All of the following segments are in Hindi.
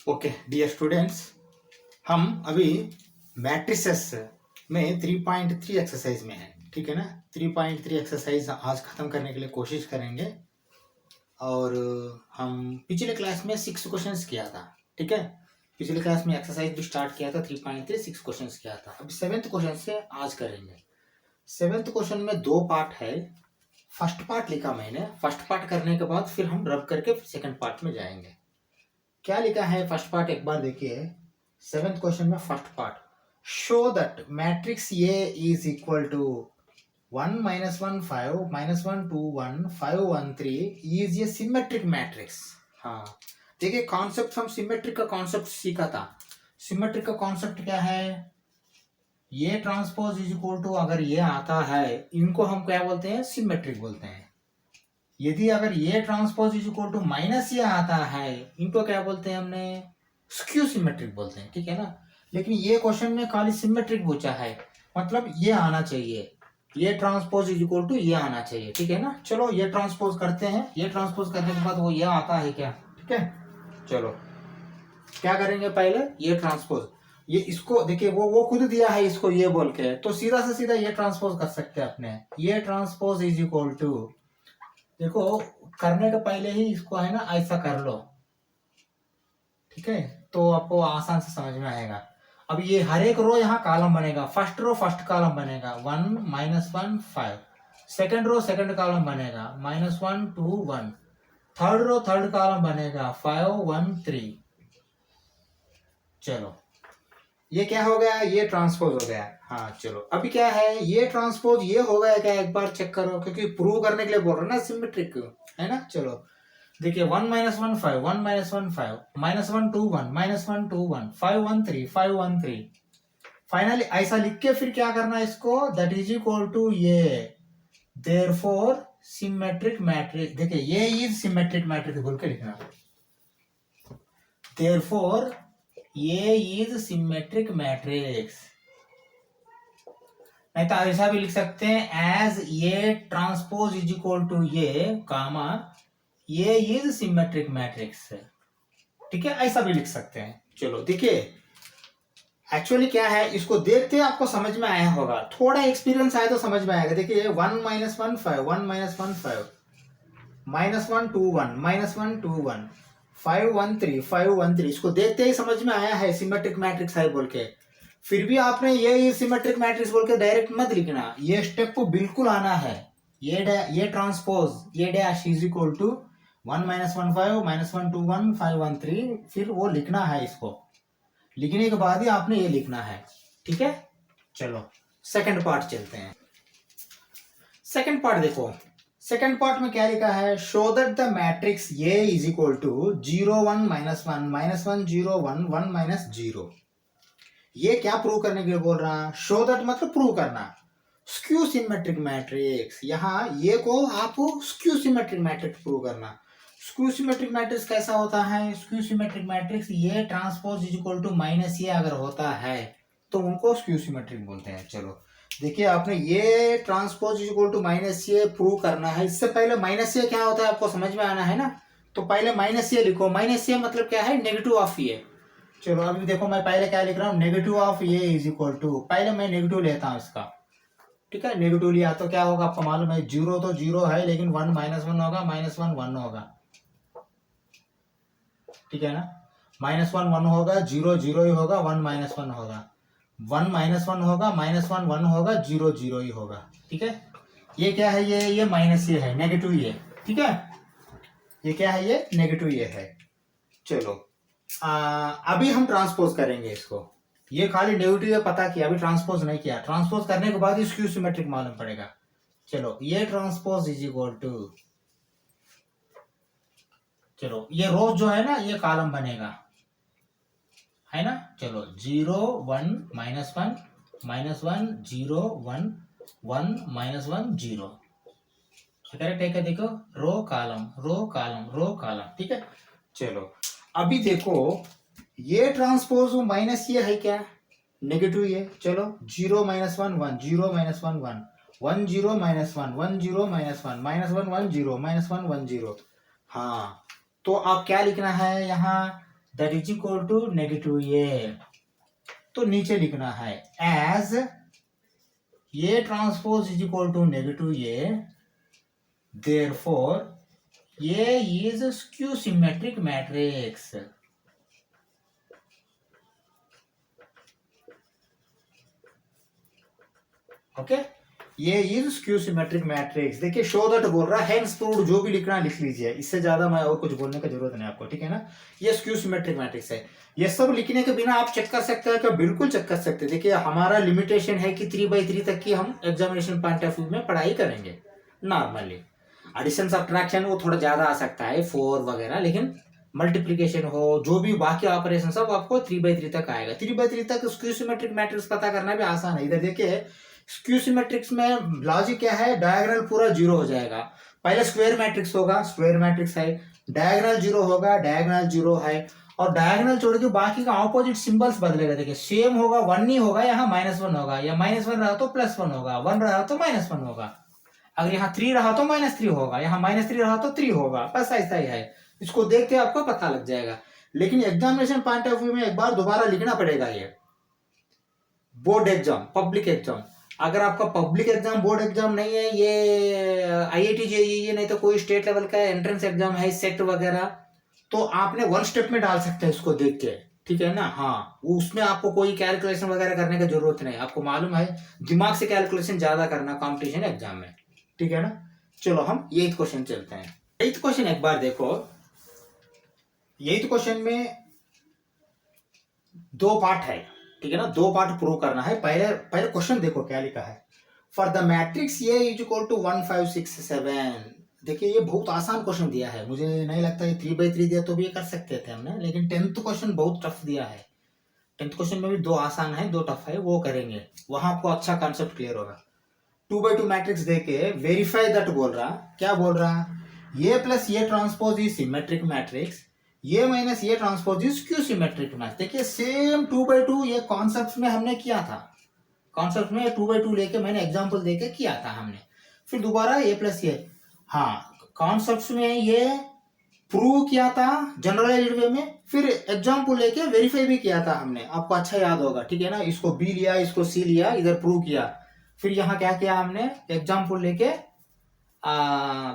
ओके डियर स्टूडेंट्स, हम अभी मैट्रिसेस में 3.3 एक्सरसाइज में हैं, ठीक है ना। 3.3 एक्सरसाइज आज ख़त्म करने के लिए कोशिश करेंगे। और हम पिछले क्लास में 6 क्वेश्चंस किया था, ठीक है। पिछले क्लास में एक्सरसाइज भी स्टार्ट किया था, 3.3 6 क्वेश्चंस किया था। अभी 7th क्वेश्चन से आज करेंगे। 7th क्वेश्चन में 2 पार्ट है। फर्स्ट पार्ट लिखा मैंने, फर्स्ट पार्ट करने के बाद फिर हम रब करके सेकंड पार्ट में जाएंगे। क्या लिखा है फर्स्ट पार्ट एक बार देखिए। 7th क्वेश्चन में first part, show that matrix A is equal to 1 -1 5 -1 2 1 5 1 3 is a symmetric matrix. हाँ देखिए, कॉन्सेप्ट हम सिमेट्रिक का कॉन्सेप्ट सीखा था। सिमेट्रिक का कॉन्सेप्ट क्या है? ये ट्रांसपोज इज इक्वल टू, अगर ये आता है इनको हम क्या बोलते हैं? सिमेट्रिक बोलते हैं। यदि अगर ये transpose is equal to minus ये आता है इनको क्या बोलते हैं? हमने स्क्यू सिमेट्रिक बोलते हैं, ठीक है ना। लेकिन ये क्वेश्चन में खाली सिमेट्रिक पूछा है, मतलब ये आना चाहिए, ये ट्रांसपोज इज इक्वल टू ये आना चाहिए, ठीक है ना। चलो ये ट्रांसपोज करते हैं। ये ट्रांसपोज करने के बाद वो ये आता है क्या? ठीक है, चलो क्या करेंगे पहले? ये ट्रांसपोज, ये इसको देखिए, वो खुद दिया है इसको ये बोल के, तो सीधा से सीधा ये ट्रांसपोज कर सकते हैं अपने। ये ट्रांसपोज इज इक्वल टू, देखो करने के पहले ही इसको है ना ऐसा कर लो, ठीक है, तो आपको आसान से समझ में आएगा। अब ये हर एक रो यहाँ कॉलम बनेगा। फर्स्ट रो फर्स्ट कॉलम बनेगा 1 -1 5, सेकंड रो सेकंड कॉलम बनेगा -1 2 1, थर्ड रो थर्ड कॉलम बनेगा 5 1 3। चलो ये क्या हो गया? ये ट्रांसपोज हो गया। हाँ चलो अभी क्या है? ये ट्रांसपोज ये हो गया क्या? एक बार चेक करो, क्योंकि प्रूव करने के लिए बोल रहे ना, सिमेट्रिक है ना। चलो देखिए 1 -1 5 1 -1 5 -1 2 1 -1 2 1 5 1 3 5 1 3। फाइनली ऐसा लिख के फिर क्या करना है इसको? दैट इज इक्वल टू ये, देयरफॉर सिमेट्रिक मैट्रिक्स। देखिए ये इज सिमेट्रिक मैट्रिक्स बोल के लिखना, देयरफॉर ये इज सिमेट्रिक मैट्रिक्स। नहीं तो ऐसा भी लिख सकते हैं, एज ये ट्रांसपोज इज इक्वल टू ये कामा ये इज सिमेट्रिक मैट्रिक्स, ठीक है, ऐसा भी लिख सकते हैं। चलो देखिए एक्चुअली क्या है, इसको देखते आपको समझ में आया होगा, थोड़ा एक्सपीरियंस आया तो समझ में आएगा। देखिए 1 -1 5 1 -1 5 -1 2 1 -1 2 1 5 1 3 5 1 3, इसको देखते ही समझ में आया है सिमेट्रिक मैट्रिक्स है बोल के। फिर भी आपने ये सिमेट्रिक मैट्रिक्स बोल के डायरेक्ट मत लिखना, ये स्टेप बिल्कुल आना है। ये ट्रांसपोज ये डैश इज इक्वल टू 1 -1 5 -1 2 1 5 1 3, फिर वो लिखना है। इसको लिखने के बाद ही आपने ये लिखना है, ठीक है। चलो सेकंड पार्ट चलते हैं। सेकंड पार्ट देखो, सेकंड पार्ट में क्या लिखा है? Show that the matrix A is equal to 0 1 -1 -1 0 1 1 -0। ये क्या प्रूव करने के लिए बोल रहा है? शो दैट मतलब प्रूव करना। स्क्यू सिमेट्रिक मैट्रिक्स, यहाँ ये को आप स्क्यू सिमेट्रिक मैट्रिक्स प्रूव करना। स्क्यू सिमेट्रिक मैट्रिक्स कैसा होता है? स्क्यू सिमेट्रिक मैट्रिक्स ये transpose is equal to minus ये अगर होता है तो उनको स्क्यू सिमेट्रिक बोलते हैं। चलो देखिए, आपने ये transpose is equal to minus ये प्रूव करना है। इससे पहले माइनस ये क्या होता है आपको समझ में आना है ना, तो पहले माइनस ये लिखो। माइनस ये मतलब क्या है? नेगेटिव ऑफ ये। चलो अभी देखो मैं पहले क्या लिख रहा हूँ, नेगेटिव ऑफ ये इज इक्वल टू, पहले मैं नेगेटिव लेता हूँ इसका, ठीक है। नेगेटिव लिया तो क्या होगा आपको मालूम है, जीरो तो जीरो है, लेकिन 1 -1 होगा, -1 1 होगा, ठीक है ना। -1 1 होगा, 0 0 ही होगा, 1 -1 होगा, 1 -1 होगा, -1 1 होगा, 0 0 ही होगा, ठीक है। ये क्या है? ये माइनस ये है, नेगेटिव ये, ठीक है। ये क्या है? ये नेगेटिव ये है। चलो अभी हम ट्रांसपोज करेंगे इसको। ये खाली नेगेटिव है पता किया, अभी ट्रांसपोज नहीं किया। ट्रांसपोज करने के बाद स्क्यू सिमेट्रिक मालूम पड़ेगा। चलो ये ट्रांसपोज इज इक्वल टू, चलो ये रो जो है ना ये कॉलम बनेगा, है ना। चलो 0 1 -1 -1 0 1 1 -1 0, करेक्ट है क्या? देखो row column row column row column, ठीक है। चलो अभी देखो ये ट्रांसपोज माइनस ये है क्या? नेगेटिव ये। चलो 0 -1 1 0 -1 1 1 0 -1 1 0 -1 -1 1 0 -1 1 0। हाँ तो आप क्या लिखना है यहाँ? That is equal to negative A. तो नीचे लिखना है as A transpose is equal to negative A, therefore A is skew symmetric matrix. Okay, ये इज स्क्यू सिमेट्रिक मैट्रिक्स। देखिए शो दैट बोल रहा है, हेंस प्रूव्ड, जो भी लिखना लिख लीजिए, इससे ज्यादा मैं और कुछ बोलने की जरूरत नहीं आपको, ठीक है ना। ये स्क्यू सिमेट्रिक मैट्रिक्स है। ये सब लिखने के बिना आप चेक कर सकते हैं क्या? बिल्कुल चेक कर सकते हैं। देखिए हमारा लिमिटेशन है कि 3/3 तक की हम एग्जामिनेशन पॉइंट ऑफ व्यू में पढ़ाई करेंगे नॉर्मली। एडिशन सब्ट्रैक्शन वो थोड़ा ज्यादा आ सकता है, 4 वगैरह, लेकिन मल्टीप्लीकेशन हो, जो भी बाकी ऑपरेशन सब आपको 3/3 तक आएगा। 3/3 तक स्क्यू सिमेट्रिक मैट्रिक्स पता करना भी आसान है। इधर देखिए स्क्यू सिमेट्रिक्स में लॉजिक क्या है, डायगोनल पूरा जीरो हो जाएगा। पहले स्क्वायर मैट्रिक्स होगा, स्क्वायर मैट्रिक्स है, डायगोनल जीरो होगा, डायगोनल जीरो है, और डायगोनल छोड़ के बाकी का ऑपोजिट सिंबल्स बदलेगा। देखिए सेम होगा, 1 नहीं होगा, यहाँ -1 होगा, या -1 रहा तो +1 होगा, 1 रहा तो -1 होगा। अगर यहाँ 3 रहा तो -3 होगा, यहाँ -3 रहा तो 3 होगा। बस ऐसा ही है, इसको देख के आपको पता लग जाएगा। लेकिन एग्जामिनेशन पॉइंट ऑफ व्यू में एक बार दोबारा लिखना पड़ेगा। ये बोर्ड एग्जाम, पब्लिक एग्जाम, अगर आपका पब्लिक एग्जाम बोर्ड एग्जाम नहीं है, ये IIT JEE नहीं तो कोई स्टेट लेवल का एंट्रेंस एग्जाम है, सेट वगैरह, तो आपने 1 स्टेप में डाल सकते हैं इसको देख के, ठीक है ना। हाँ, उसमें आपको कोई कैलकुलेशन वगैरह करने की जरूरत नहीं। आपको मालूम है दिमाग से कैलकुलेशन ज्यादा करना कॉम्पिटिशन एग्जाम में, ठीक है ना। चलो हम 8th क्वेश्चन चलते हैं। 8th क्वेश्चन एक बार देखो। 8th क्वेश्चन में 2 पार्ट है, ठीक है ना। 2 पार्ट प्रूव करना है। पहले क्वेश्चन देखो क्या लिखा है। For the matrix A is equal to 1 5 6 7। देखिए ये बहुत आसान क्वेश्चन दिया है, मुझे नहीं लगता ये 3/3 दिया तो भी ये कर सकते थे हमने, लेकिन 10th क्वेश्चन बहुत टफ दिया है। 10th क्वेश्चन में भी 2 आसान है, 2 टफ है, वो करेंगे, वहां आपको अच्छा कॉन्सेप्ट क्लियर होगा। 2/2 मैट्रिक्स देके वेरीफाई दैट बोल रहा, क्या बोल रहा, A plus A transpose is symmetric matrix, ये माइनस ये transpose is skew symmetric matrix. देखिए सेम 2/2 ये कॉन्सेप्ट में हमने किया था, कॉन्सेप्ट में 2/2 लेके मैंने एग्जांपल देके किया था हमने। फिर दोबारा ए प्लस ए, हाँ कॉन्सेप्ट में ये प्रूव किया था जनरलाइज्ड वे में, फिर एग्जांपल लेके वेरीफाई भी किया था हमने, आपको अच्छा याद होगा, ठीक है ना। इसको बी लिया, इसको सी लिया, इधर प्रूव किया, फिर यहाँ क्या किया हमने, एग्जांपल लेके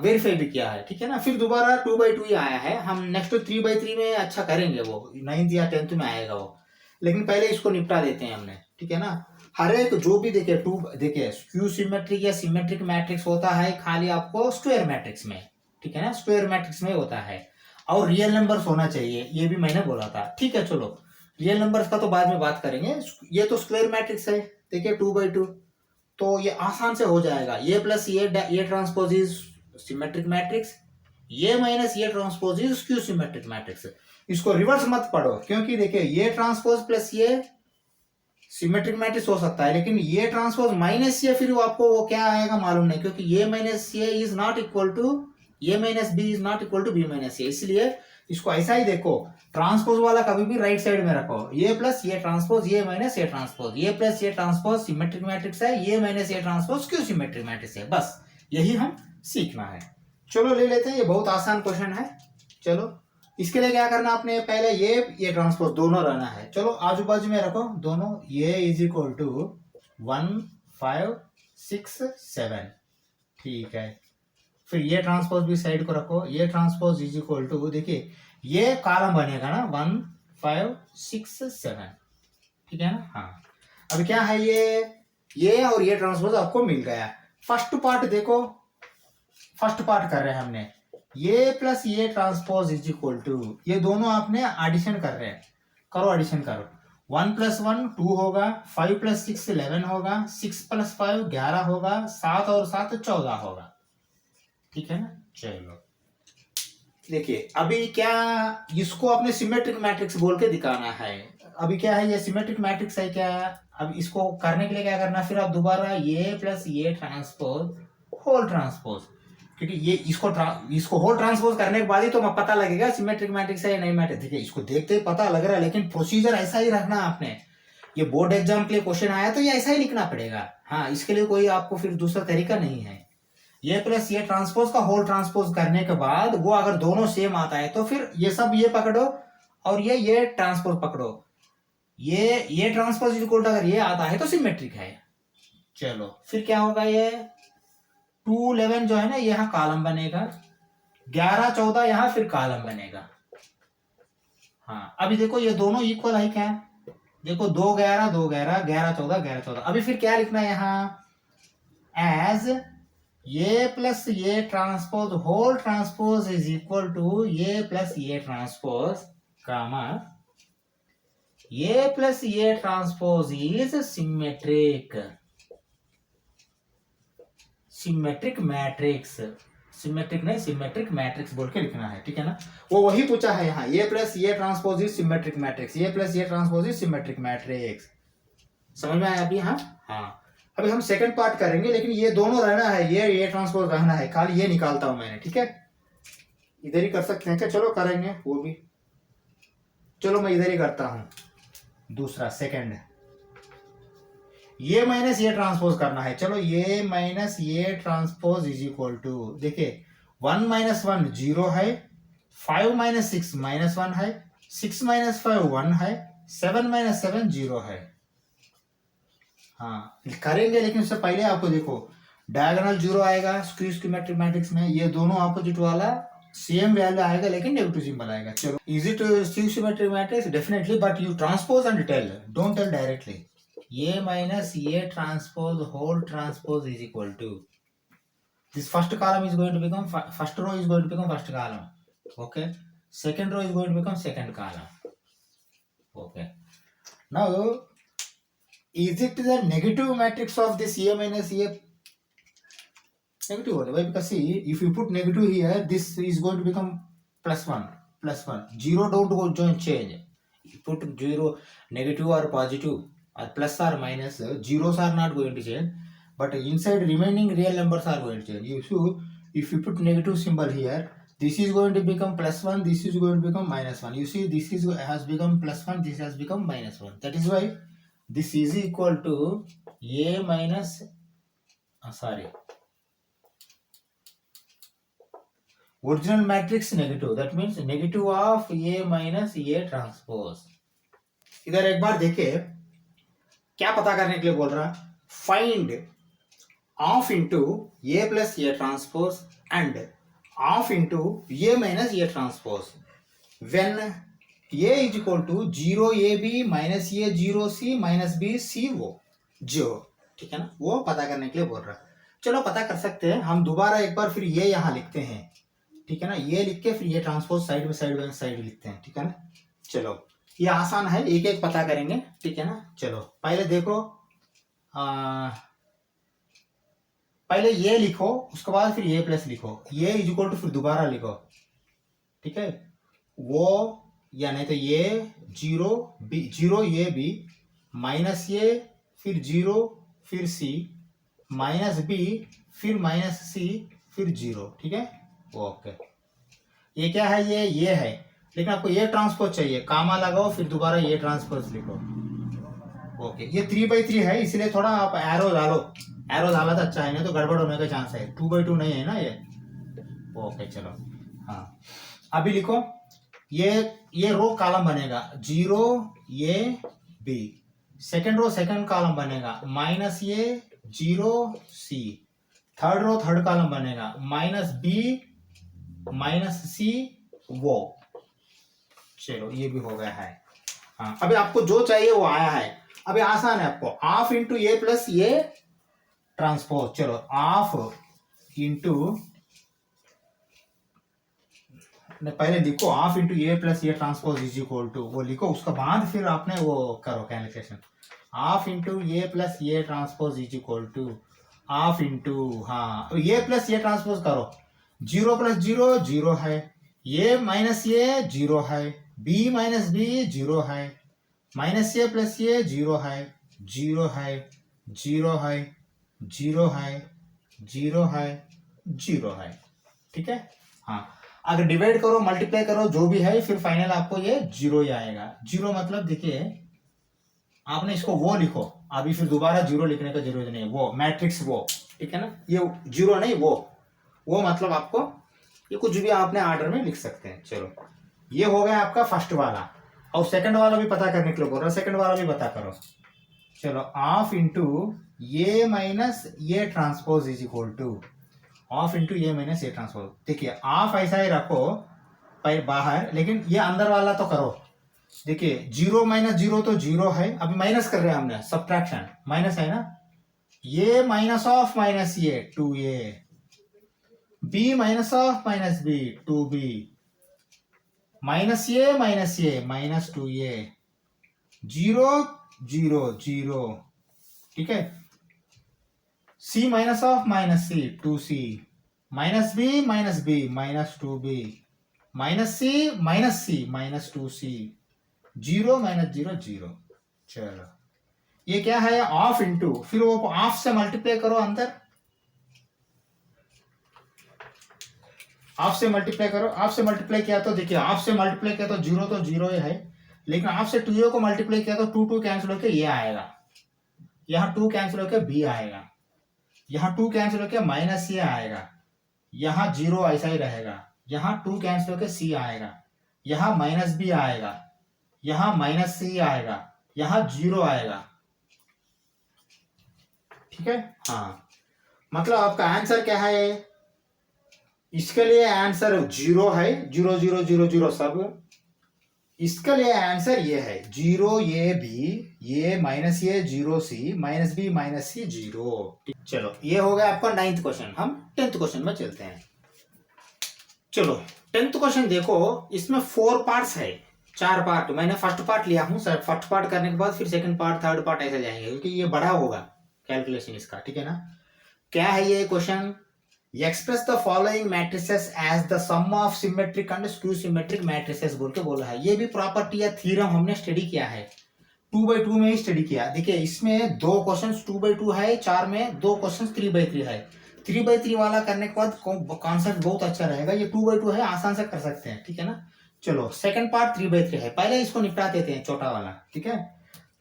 वेरीफाई भी किया है, ठीक है ना। फिर दोबारा 2/2 ही आया है। हम नेक्स्ट 3/3 में अच्छा करेंगे, वो 9th या 10th में आएगा वो, लेकिन पहले इसको निपटा देते हैं हमने, ठीक है ना। हर एक जो भी देखिए स्क्यू सिमेट्रिक या सिमेट्रिक मैट्रिक्स होता है खाली आपको स्क्वायर मैट्रिक्स में, ठीक है ना, स्क्वायर मैट्रिक्स में होता है, और रियल नंबर्स होना चाहिए, ये भी मैंने बोला था, ठीक है। चलो रियल नंबर्स का तो बाद में बात करेंगे। ये तो स्क्वायर मैट्रिक्स है, देखिए 2/2, तो ये आसान से हो जाएगा। A plus A transpose is symmetric matrix, ये माइनस ये transpose is skew symmetric matrix. इसको रिवर्स मत पढ़ो, क्योंकि देखिए ये ट्रांसपोज प्लस ये सिमेट्रिक मैट्रिक्स हो सकता है, लेकिन ये ट्रांसपोज माइनस ये, फिर आपको वो क्या आएगा मालूम नहीं, क्योंकि ये माइनस ये is not equal to A minus B is not equal to B minus A, इसलिए इसको ऐसा ही देखो, ट्रांसपोज वाला कभी भी राइट साइड में रखो। ये प्लस ये ट्रांसपोज, ये माइनस ये ट्रांसपोज, ये प्लस ये ट्रांसपोज सिमेट्रिक मैट्रिक्स है, ये माइनस ये ट्रांसपोज क्यू सिमेट्रिक मैट्रिक्स है, बस यही हम सीखना है। चलो ले लेते हैं, ये बहुत आसान क्वेश्चन है। चलो इसके लिए क्या करना, आपने पहले ये ट्रांसपोज दोनों रहना है। चलो आजू बाजू में रखो दोनों, ये इज इक्वल टू 1 5 6 7, ठीक है। फिर ये ट्रांसपोज भी साइड को रखो, ये ट्रांसपोज इज इक्वल टू, देखिए ये कॉलम बनेगा ना 1 5 6 7, ठीक है ना। हाँ अब क्या है, ये और ये ट्रांसपोज आपको मिल गया। फर्स्ट पार्ट देखो, फर्स्ट पार्ट कर रहे हैं हमने, ये प्लस ये ट्रांसपोज इज इक्वल टू, ये दोनों आपने एडिशन कर रहे हैं, करो एडिशन करो। 1 + 1 2 होगा, 5 + 6 11 होगा, 6 + 5 11 होगा, 7 और 7 14 होगा, ठीक है ना। चलो देखिए अभी क्या, इसको अपने सिमेट्रिक मैट्रिक्स बोल के दिखाना है। अभी क्या है, ये सिमेट्रिक मैट्रिक्स है क्या। अब इसको करने के लिए क्या करना, फिर आप दोबारा ये प्लस ये ट्रांसपोज होल ट्रांसपोज, क्योंकि ये इसको होल ट्रांसपोज करने के बाद ही तो पता लगेगा सिमेट्रिक मैट्रिक्स है या नहीं मैट्रिक्स। देखिए इसको देखते ही पता लग रहा है, लेकिन प्रोसीजर ऐसा ही रखना आपने। ये बोर्ड एग्जाम के लिए क्वेश्चन आया तो ये ऐसा ही लिखना पड़ेगा, हाँ इसके लिए कोई आपको फिर दूसरा तरीका नहीं है। ये प्लस ये ट्रांसपोज का होल ट्रांसपोज करने के बाद वो अगर दोनों सेम आता है तो फिर ये सब ये पकड़ो और ये ट्रांसपोज पकड़ो, ये ट्रांसपोज इक्वल टू अगर ये आता है तो सिमेट्रिक है। चलो फिर क्या होगा, ये 2 11 जो है ना यहाँ कॉलम बनेगा, 11 14 यहाँ फिर कॉलम बनेगा। हाँ अभी देखो ये दोनों इक्वल है क्या, देखो 2 11 2 11 11 14 11 14। अभी फिर क्या लिखना है यहाँ, एज ये प्लस ये transpose whole transpose is equal to ये प्लस ये ट्रांसपोज कामा ये प्लस ये transpose is symmetric matrix, symmetric नहीं सिमेट्रिक मैट्रिक्स बोल के लिखना है, ठीक है ना। वो वही पूछा है यहाँ, ये प्लस ये ट्रांसपोज इज सिमेट्रिक मैट्रिक्स, ये प्लस ये ट्रांसपोज इज सिमेट्रिक मैट्रिक्स। समझ में आया अभी। हाँ हाँ अभी हम सेकंड पार्ट करेंगे, लेकिन ये दोनों रहना है, ये ट्रांसपोज रहना है, खाली ये निकालता हूं मैंने, ठीक है। इधर ही कर सकते हैं क्या, चलो करेंगे वो भी, चलो मैं इधर ही करता हूं। दूसरा सेकंड, ये माइनस ये ट्रांसपोज करना है, चलो ये माइनस ये ट्रांसपोज इज इक्वल टू, देखिए 1 माइनस 1 0 है, 5 माइनस 6 माइनस 1 है, 6 माइनस 5 1 है, 7 माइनस 7 0 है। हाँ करेंगे, लेकिन उससे पहले आपको देखो डायगोनल 0 आएगा स्क्यू सिमेट्रिक मैट्रिक्स में, ये दोनों अपोजिट वाला सेम वैल्यू आएगा लेकिन नेगेटिव सिंबल आएगा। चलो is it skew symmetric matrix, definitely, but you transpose and tell, don't tell directly. ये माइनस ये transpose whole transpose is equal to this first column is going to become first row is going to become first column, okay, second row is going to become second column, okay. Now is it the negative matrix of this A minus A? Negative only. Why? Because see, if you put negative here, this is going to become plus 1, plus 1. 0 don't go join change. You put 0, negative or positive or plus or minus, zeros are not going to change, but inside remaining real numbers are going to change. If you put negative symbol here, this is going to become plus 1, this is going to become minus 1. You see, this is has become plus 1, this has become minus 1. That is why this is equal to A minus original matrix negative, that means negative of A minus A transpose. इधर एक बार देखिए क्या पता करने के लिए बोल रहा, find of into A plus A transpose and of into A minus A transpose when A is equal to 0 A B minus A 0 C minus B C वो जो, ठीक है ना, वो पता करने के लिए बोल रहा। चलो पता कर सकते हैं हम दोबारा एक बार, फिर ये यहाँ लिखते हैं, ठीक है ना, ये लिख के फिर ये ट्रांसपोज साइड में साइड लिखते हैं, ठीक है ना। चलो ये आसान है, एक एक पता करेंगे, ठीक है ना। चलो पहले देखो, पहले ये लिखो, उसके बाद फिर ये प्लस लिखो, ये इज इक्वल टू फिर दोबारा लिखो, ठीक है, वो या नहीं तो ये 0 ये बी माइनस ये फिर 0 फिर सी माइनस बी फिर माइनस सी फिर 0, ठीक है, ओके। ये क्या है, ये है, लेकिन आपको ये ट्रांसपोज चाहिए, कामा लगाओ फिर दोबारा ये ट्रांसपोज लिखो, ओके। ये 3/3 है, इसलिए थोड़ा आप एरो डालो, एरो डाला तो अच्छा है, नहीं तो गड़बड़ होने का चांस है। 2/2 नहीं है ना ये, ओके। चलो हाँ अभी लिखो, ये रो कॉलम बनेगा 0 A B, second row second column बनेगा minus A 0 C, third row third column बनेगा माइनस बी माइनस सी वो। चलो ये भी हो गया है। हाँ अभी आपको जो चाहिए वो आया है, अभी आसान है आपको, half into A plus A transpose. चलो हाफ इंटू, पहले लिखो half into A plus A transpose is equal to, वो लिखो, उसके बाद फिर आपने वो करो calculation. Half into A plus A transpose is equal to half into, हाँ ए प्लस ए ट्रांसपोज करो, 0 प्लस 0 0 है, ए माइनस ए 0 है, बी माइनस बी 0 है, माइनस ए प्लस ए 0 है 0 है 0 है 0 है 0 है 0 है, ठीक है। हाँ अगर डिवाइड करो मल्टीप्लाई करो जो भी है, फिर फाइनल आपको ये 0 ही आएगा। 0 मतलब देखिए, आपने इसको वो लिखो, अभी फिर दोबारा 0 लिखने का जरूरत नहीं है, वो मैट्रिक्स वो, ठीक है ना, ये 0 नहीं वो मतलब आपको ये कुछ भी आपने ऑर्डर में लिख सकते हैं। चलो ये हो गया आपका फर्स्ट वाला, और सेकंड वाला भी पता करने के लिए बोल रहा, सेकंड वाला भी पता करो। चलो ऑफ इंटू ये माइनस ये transpose is equal two of into ये माइनस ये ट्रांसपोज। देखिए ऑफ ऐसा ही रखो बाहर, लेकिन ये अंदर वाला तो करो। देखिए 0 माइनस 0 तो 0 है, अभी माइनस कर रहे हैं हमने, सब्ट्रैक्शन माइनस है ना, ये माइनस ऑफ माइनस ये 2a, b minus of minus b 2b, minus ये माइनस 2a, 0 0 0, ठीक है। c minus of minus c 2c, minus b minus 2b, minus c minus 2c, 0 minus 0 0। चलो ये क्या है, ऑफ इंटू, फिर वो ऑफ से मल्टीप्लाई करो अंदर, ऑफ से मल्टीप्लाई करो। ऑफ से मल्टीप्लाई किया तो देखिए, ऑफ से मल्टीप्लाई किया तो 0 तो 0 है, लेकिन ऑफ से 2a को मल्टीप्लाई किया तो 2 2 कैंसिल होकर ये आएगा, यहाँ 2 कैंसिल होकर b आएगा, यहाँ 2 कैंसिल होकर माइनस ये आएगा, यहाँ 0 ऐसा ही रहेगा, यहाँ 2 कैंसिल होकर c आएगा, यहाँ माइनस b आएगा, यहाँ माइनस c आएगा, यहाँ 0 आएगा, ठीक है। हाँ, मतलब आपका आंसर क्या है, इसके लिए आंसर 0 है, 0 0 0 0 सब। इसके लिए आंसर ये है 0 ये बी, ये माइनस ये 0 सी, माइनस बी माइनस सी 0। चलो ये हो गया आपका 9th क्वेश्चन। हम 10th क्वेश्चन में चलते हैं। चलो 10th क्वेश्चन देखो, इसमें 4 पार्ट्स है, 4 पार्ट। मैंने फर्स्ट पार्ट लिया हूँ सर, फर्स्ट पार्ट करने के बाद फिर सेकंड पार्ट, थर्ड पार्ट ऐसे जाएंगे, क्योंकि ये बड़ा होगा कैलकुलेशन इसका, ठीक है ना। क्या है ये question, express the following matrices as the sum of symmetric and skew symmetric matrices बोल के बोला है। ये भी प्रॉपर्टी या थ्योरम हमने स्टडी किया है, 2/2 में ही स्टडी किया। देखिए इसमें 2 क्वेश्चंस 2/2 है, 4 में 2 क्वेश्चंस 3/3 है। 3/3 वाला करने के बाद कॉन्सेप्ट बहुत अच्छा रहेगा। ये 2/2 है, आसान से कर सकते हैं, ठीक है ना। चलो सेकंड पार्ट 3/3 है, पहले इसको निपटा देते हैं, छोटा वाला, ठीक है।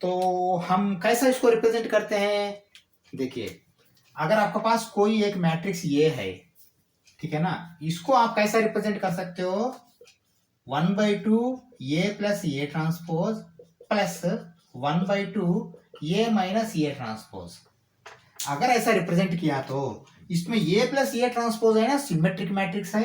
तो हम कैसा इसको रिप्रेजेंट करते हैं, देखिए अगर आपके पास कोई एक मैट्रिक्स ये है, ठीक है ना, इसको आप कैसा रिप्रेजेंट कर सकते हो, 1/2 A plus A transpose plus 1/2 A minus A transpose. अगर ऐसा रिप्रेजेंट किया तो इसमें ए प्लस ए ट्रांसपोज है ना सिमेट्रिक मैट्रिक्स है,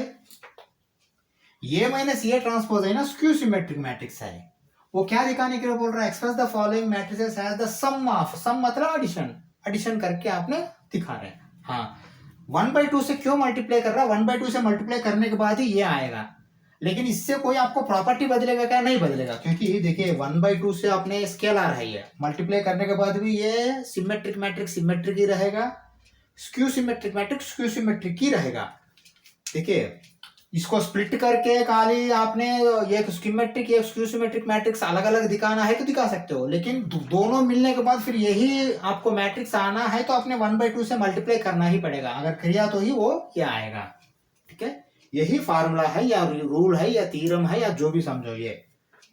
ए माइनस ए ट्रांसपोज है ना स्क्यू सिमेट्रिक मैट्रिक्स है। वो क्या दिखाने के लिए बोल रहा है, express the following matrices as the sum of, sum मतलब एडिशन, एडिशन करके आपने दिखा रहे हैं। हाँ 1/2 से क्यों मल्टीप्लाई कर रहा है, 1/2 से मल्टीप्लाई करने के बाद ही ये आएगा, लेकिन इससे कोई आपको प्रॉपर्टी बदलेगा क्या, नहीं बदलेगा, क्योंकि देखिए 1/2 से आपने स्केलर है, ये मल्टीप्लाई करने के बाद भी ये सिमेट्रिक मैट्रिक्स सिमेट्रिक ही रहेगा, skew symmetric matrix skew symmetric ही रहेगा। देखिए इसको स्प्लिट करके खाली आपने एक सिमेट्रिक एक स्क्यू सिमेट्रिक मैट्रिक्स अलग अलग दिखाना है तो दिखा सकते हो, लेकिन दोनों मिलने के बाद फिर यही आपको मैट्रिक्स आना है तो आपने 1/2 से मल्टीप्लाई करना ही पड़ेगा, अगर किया तो ही वो क्या आएगा, ठीक है। यही फार्मूला है या रूल है या थ्योरम है या जो भी समझो ये,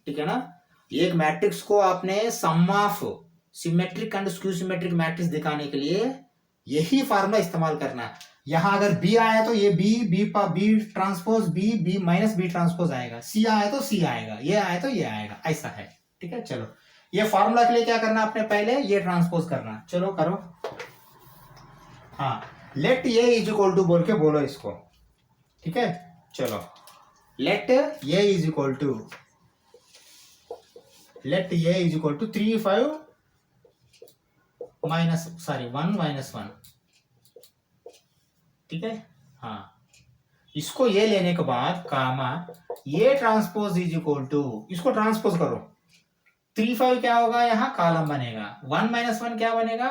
ठीक है ना। एक मैट्रिक्स को आपने sum of symmetric and skew symmetric matrix दिखाने के लिए यही फार्मूला इस्तेमाल करना। यहाँ अगर बी आया तो ये B transpose B minus B transpose आएगा, सी आया तो सी आएगा, ये आया तो ये आएगा, ऐसा है, ठीक है। चलो ये फार्मूला के लिए क्या करना आपने, पहले ये ट्रांसपोज करना, चलो करो। हाँ let A is equal to बोल के बोलो इसको, ठीक है। चलो let A is equal to 3 5 minus 1 minus 1, ठीक है। हाँ इसको ये लेने के बाद कामा ये ट्रांसपोज इज इक्वल टू, इसको ट्रांसपोज करो, 3 5 क्या होगा, यहाँ कॉलम बनेगा, 1 माइनस 1 क्या बनेगा,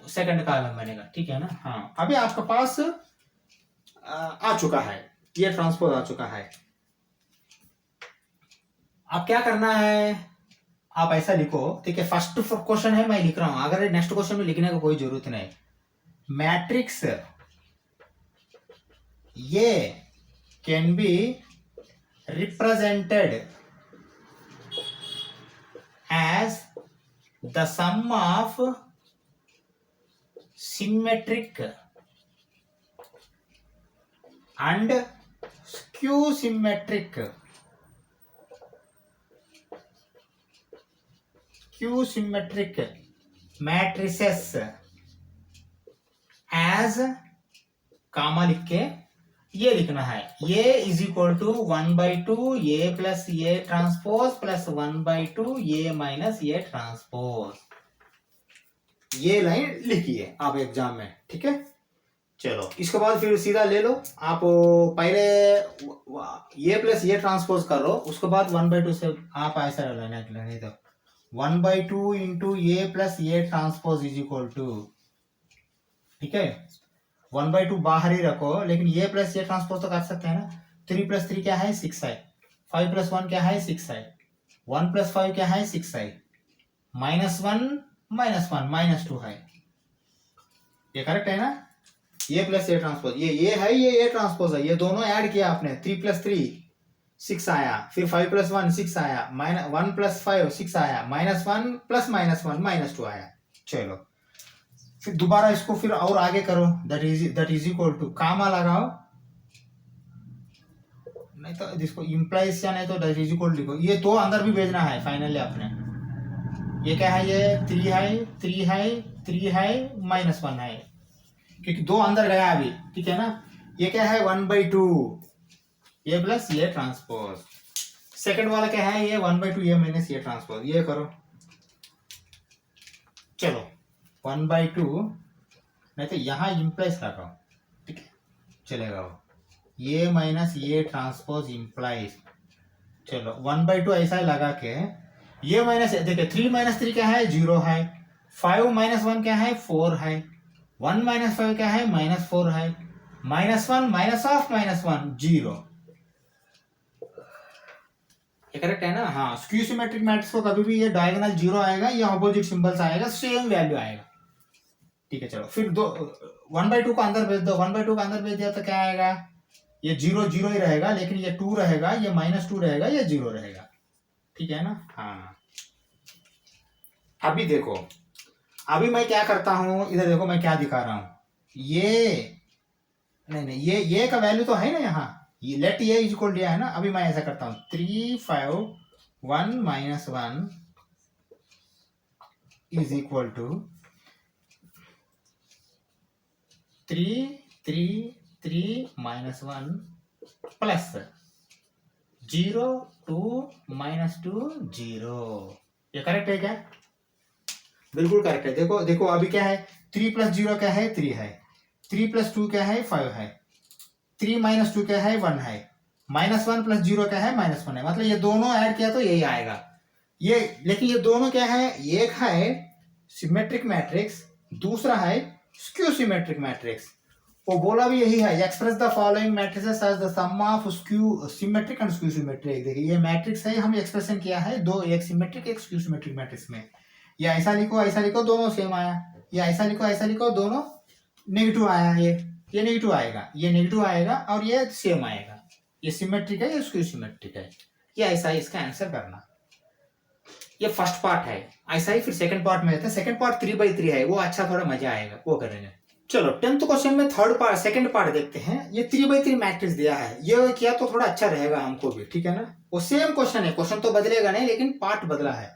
सेकंड कॉलम बनेगा, ठीक है ना। हाँ अभी आपके पास आ चुका है, ये ट्रांसपोज आ चुका है। अब क्या करना है, आप ऐसा लिखो, ठीक है। फर्स्ट क्वेश्चन है मैं लिख रहा हूं, अगर नेक्स्ट क्वेश्चन में लिखने का कोई जरूरत नहीं। मैट्रिक्स ये can be represented as the sum of symmetric and skew symmetric skew symmetric matrices as comma लिख के ये लिखना है, ये is equal to 1/2 A plus A transpose plus 1/2 A minus A transpose. ये लाइन लिखिए आप एग्जाम में, ठीक है। चलो इसके बाद फिर सीधा ले लो आप, पहले ए प्लस ए ट्रांसपोज कर लो, उसके बाद 1/2 से आप ऐसा लेना, नहीं तो 1/2 into A plus A transpose is equal to, ठीक है। 1/2 बाहर ही रखो, लेकिन ए प्लस ए ट्रांसपोज तो कर सकते हैं ना। 3 + 3 क्या है 6 है, 5 + 1 क्या है 6 है, 1 + 5 क्या है 6 है, -1 -1 -2 है, ये करेक्ट है ना। ए प्लस ए ट्रांसपोज, ये है, ये ए ट्रांसपोज है, ये दोनों ऐड किया आपने, 3 + 3 6 आया, फिर 5 + 1 6 आया, -1 + 5 6 आया, -1 + -1 -2 आया। चलो फिर दोबारा इसको फिर और आगे करो, दैट इज इक्वल टू, कामा लगाओ, नहीं तो इसको इम्प्लाइज या नहीं तो दैट इज इक्वल लिखो, ये तो अंदर भी भेजना है फाइनली आपने। ये क्या है, ये 3 है 3 है 3 है -1 है, क्योंकि दो अंदर गया अभी, ठीक है ना। ये क्या है 1/2 A plus A transpose, second वाला क्या है, ये 1/2 ए माइनस ए ट्रांसपोज, ये करो। चलो 1/2, नहीं तो यहाँ इम्प्लाइज लगाओ, ठीक है, चलेगा वो, ए माइनस ए ट्रांसपोज इम्प्लाइज। चलो 1/2 ऐसा ही लगा के, ये माइनस, देखिए 3 - 3 क्या है 0 है, 5 - 1 क्या है 4 है, 1 - 5 क्या है -4 है, -1 माइनस ऑफ -1 0, ये करेक्ट है ना। हाँ, स्क्यू सिमेट्रिक मैट्रिक्स को कभी भी ये डायगोनल 0 आएगा, ये ऑपोजिट सिंबल्स आएगा, सेम वैल्यू आएगा, ठीक है। चलो फिर 1/2 को अंदर भेज दो, 1/2 को अंदर भेज दिया तो क्या आएगा, ये 0 0 ही रहेगा, लेकिन ये 2 रहेगा, ये -2 रहेगा, ये 0 रहेगा, ठीक है ना। हाँ अभी देखो, अभी मैं क्या करता हूं, इधर देखो मैं क्या दिखा रहा हूं, ये नहीं ये का वैल्यू तो है ना यहाँ, ये लेट ए इज इक्वल है ना। अभी मैं ऐसा करता हूं, 3 5 1 -1 इज इक्वल टू 3 3 3 -1 प्लस 0 2 -2 0, ये करेक्ट है क्या, बिल्कुल करेक्ट है। देखो देखो अभी क्या है, 3 + 0 क्या है 3 है, 3 + 2 क्या है 5 है, 3 - 2 क्या है 1 है, -1 + 0 क्या है -1 है, मतलब ये दोनों ऐड किया तो यही आएगा ये। लेकिन ये दोनों क्या है, एक है सिमेट्रिक मैट्रिक्स, दूसरा है स्क्यू सिमेट्रिक मैट्रिक्स। वो बोला भी यही है, express the following matrices as the sum of skew symmetric and skew symmetric. देखिए ये मैट्रिक्स है, हम एक्सप्रेशन किया है दो, एक सिमेट्रिक एक स्क्यू सिमेट्रिक मैट्रिक्स में। ये ऐसा लिखो दोनों सेम आया, ये ऐसा लिखो दोनों नेगेटिव आया, ये नेगेटिव आएगा, ये नेगेटिव आएगा, और ये सेम आएगा, ये सिमेट्रिक है ये स्क्यू सिमेट्रिक है, ये ऐसा ही इसका आंसर करना। ये फर्स्ट पार्ट है, ऐसा ही फिर सेकंड पार्ट में रहता है, सेकंड पार्ट 3/3 है, वो अच्छा थोड़ा मजा आएगा, वो करेंगे। चलो 10th क्वेश्चन में सेकंड पार्ट देखते हैं। ये 3/3 मैट्रिक्स दिया है, ये किया तो थोड़ा अच्छा रहेगा हमको भी, ठीक है ना। वो सेम क्वेश्चन है, क्वेश्चन तो बदलेगा नहीं, लेकिन पार्ट बदला है।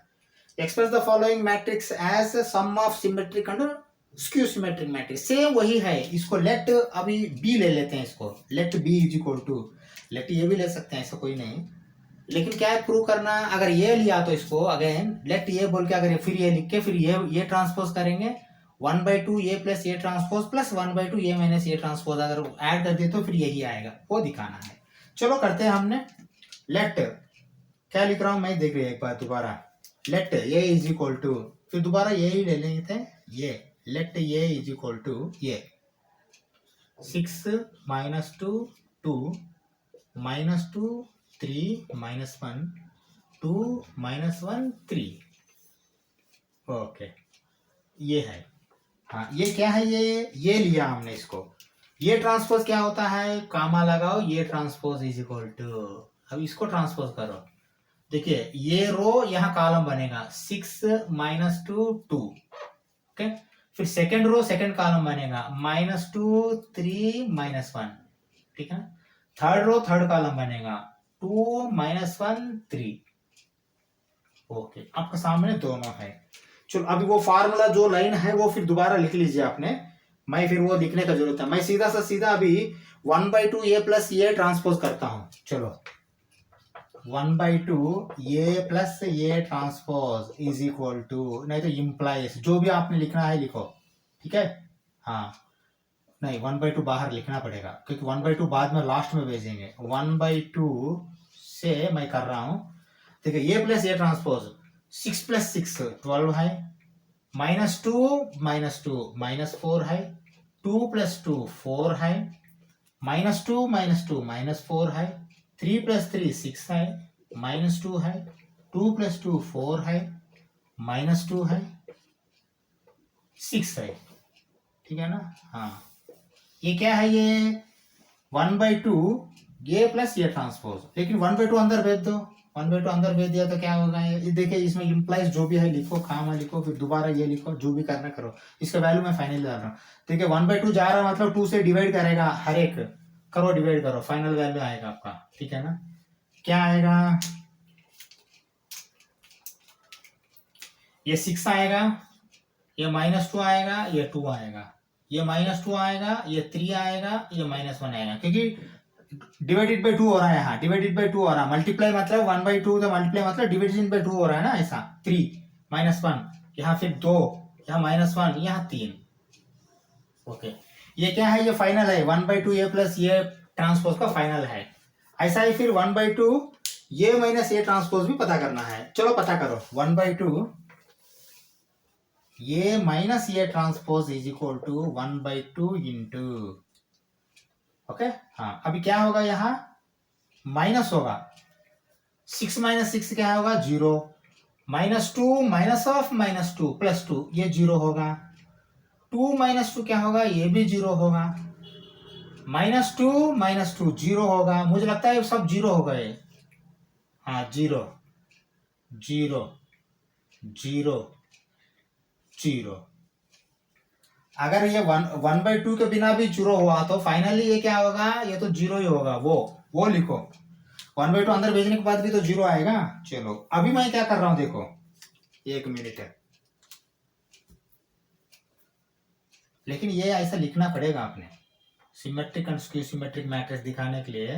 Express the following matrix as sum of symmetric and skew symmetric matrix, same वही है। इसको लेट अभी बी ले लेते हैं, इसको let B is equal to, let ये भी ले सकते हैं, ऐसा कोई नहीं, लेकिन क्या है प्रूव करना, अगर ये लिया तो इसको अगेन लेट ये बोल के, अगर फिर ये लिख के फिर ये ट्रांसपोज करेंगे, 1/2 A plus A transpose plus 1/2 A minus A transpose, अगर ऐड कर दिए तो फिर यही आएगा, वो दिखाना है। चलो करते हैं हमने, लेट क्या लिख रहा हूं मैं, देख रही है एक बार दोबारा, let A is equal to, फिर दोबारा ये ही ले लेंगे थे, ये let A is equal to ये 6 - 2 2 -2 3 -1 2 -1 3, ओके ये है। हाँ ये क्या है, ये लिया हमने इसको, ये ट्रांसपोज क्या होता है, कामा लगाओ, ये ट्रांसपोज इज इक्वल टू, अब इसको ट्रांसपोज करो, देखिए ये रो यहाँ कॉलम बनेगा 6 - 2 2, ओके, फिर सेकंड रो सेकंड कॉलम बनेगा -2 3 -1, ठीक है। थर्ड रो थर्ड कॉलम बनेगा 2 - 1 3, ओके, आपके सामने दोनों है। चलो अभी वो फार्मूला जो लाइन है वो फिर दोबारा लिख लीजिए आपने, मैं फिर वो लिखने का जरूरत है, मैं सीधा सा सीधा अभी 1/2 ए प्लस ए ट्रांसपोज करता हूं। चलो 1/2 A plus A transpose is equal to, नहीं तो इम्प्लाइज, जो भी आपने लिखना है लिखो, ठीक है। हाँ नहीं 1/2 बाहर लिखना पड़ेगा क्योंकि 1/2 बाद में लास्ट में भेजेंगे। 1/2 से मैं कर रहा हूं, देखिए ए प्लस ए ट्रांसपोज 6 + 6 12 है, -2 -4 है, 2 + 2 4 है, -2 -2 -4 है, 3 + 3 6 है, -2 है, 2 + 2 4 है, -2 है, 6 है, ठीक है ना। हाँ ये क्या है, ये 1/2 ए प्लस ए ट्रांसपोज, लेकिन 1/2 अंदर भेज दो, 1/2 अंदर भेज दिया तो क्या होगा, ये देखिए इसमें इम्प्लाइज जो भी है लिखो, खामा लिखो, फिर दोबारा ये लिखो, जो भी करना करो। इसका वैल्यू मैं फाइनल डाल रहा हूँ, देखिए 1/2 जा रहा है मतलब 2 से डिवाइड करेगा, हर एक करो, डिवाइड करो, फाइनल वैल्यू आएगा आपका, ठीक है ना। क्या आएगा, ये 6 आएगा, ये -2 आएगा, ये 2 आएगा, ये -2 आएगा, ये 3 आएगा, ये -1 आएगा, क्योंकि डिवाइडेड बाय 2 हो रहा है, यहाँ डिवाइडेड बाय 2 हो रहा है, मल्टीप्लाई मतलब 1/2 तो मल्टीप्लाई मतलब डिविजन बाय 2 हो रहा है ना, ऐसा 3 -1 यहाँ, फिर 2 यहाँ, -1 यहाँ 3। ओके ये क्या है, ये फाइनल है, 1/2 ए प्लस ए ट्रांसपोज का फाइनल है। ऐसा ही फिर 1/2 ए माइनस ए ट्रांसपोज भी पता करना है, चलो पता करो। 1/2 A minus A transpose is equal to 1/2 into, okay हाँ अभी क्या होगा, यहाँ माइनस होगा, 6 - 6 क्या होगा 0, -2 माइनस ऑफ -2 +2 ये 0 होगा, 2 - 2 क्या होगा, ये भी 0 होगा, -2 -2 0 होगा, मुझे लगता है सब 0 हो गए। हाँ 0 0 0 0, अगर ये 1/2 के बिना भी 0 हुआ तो फाइनली ये क्या होगा, ये तो 0 ही होगा, वो लिखो, 1/2 अंदर भेजने के बाद भी तो 0 आएगा। चलो अभी मैं क्या कर रहा हूं देखो, 1 मिनट है, लेकिन ये ऐसा लिखना पड़ेगा आपने, symmetric and skew symmetric matrix दिखाने के लिए।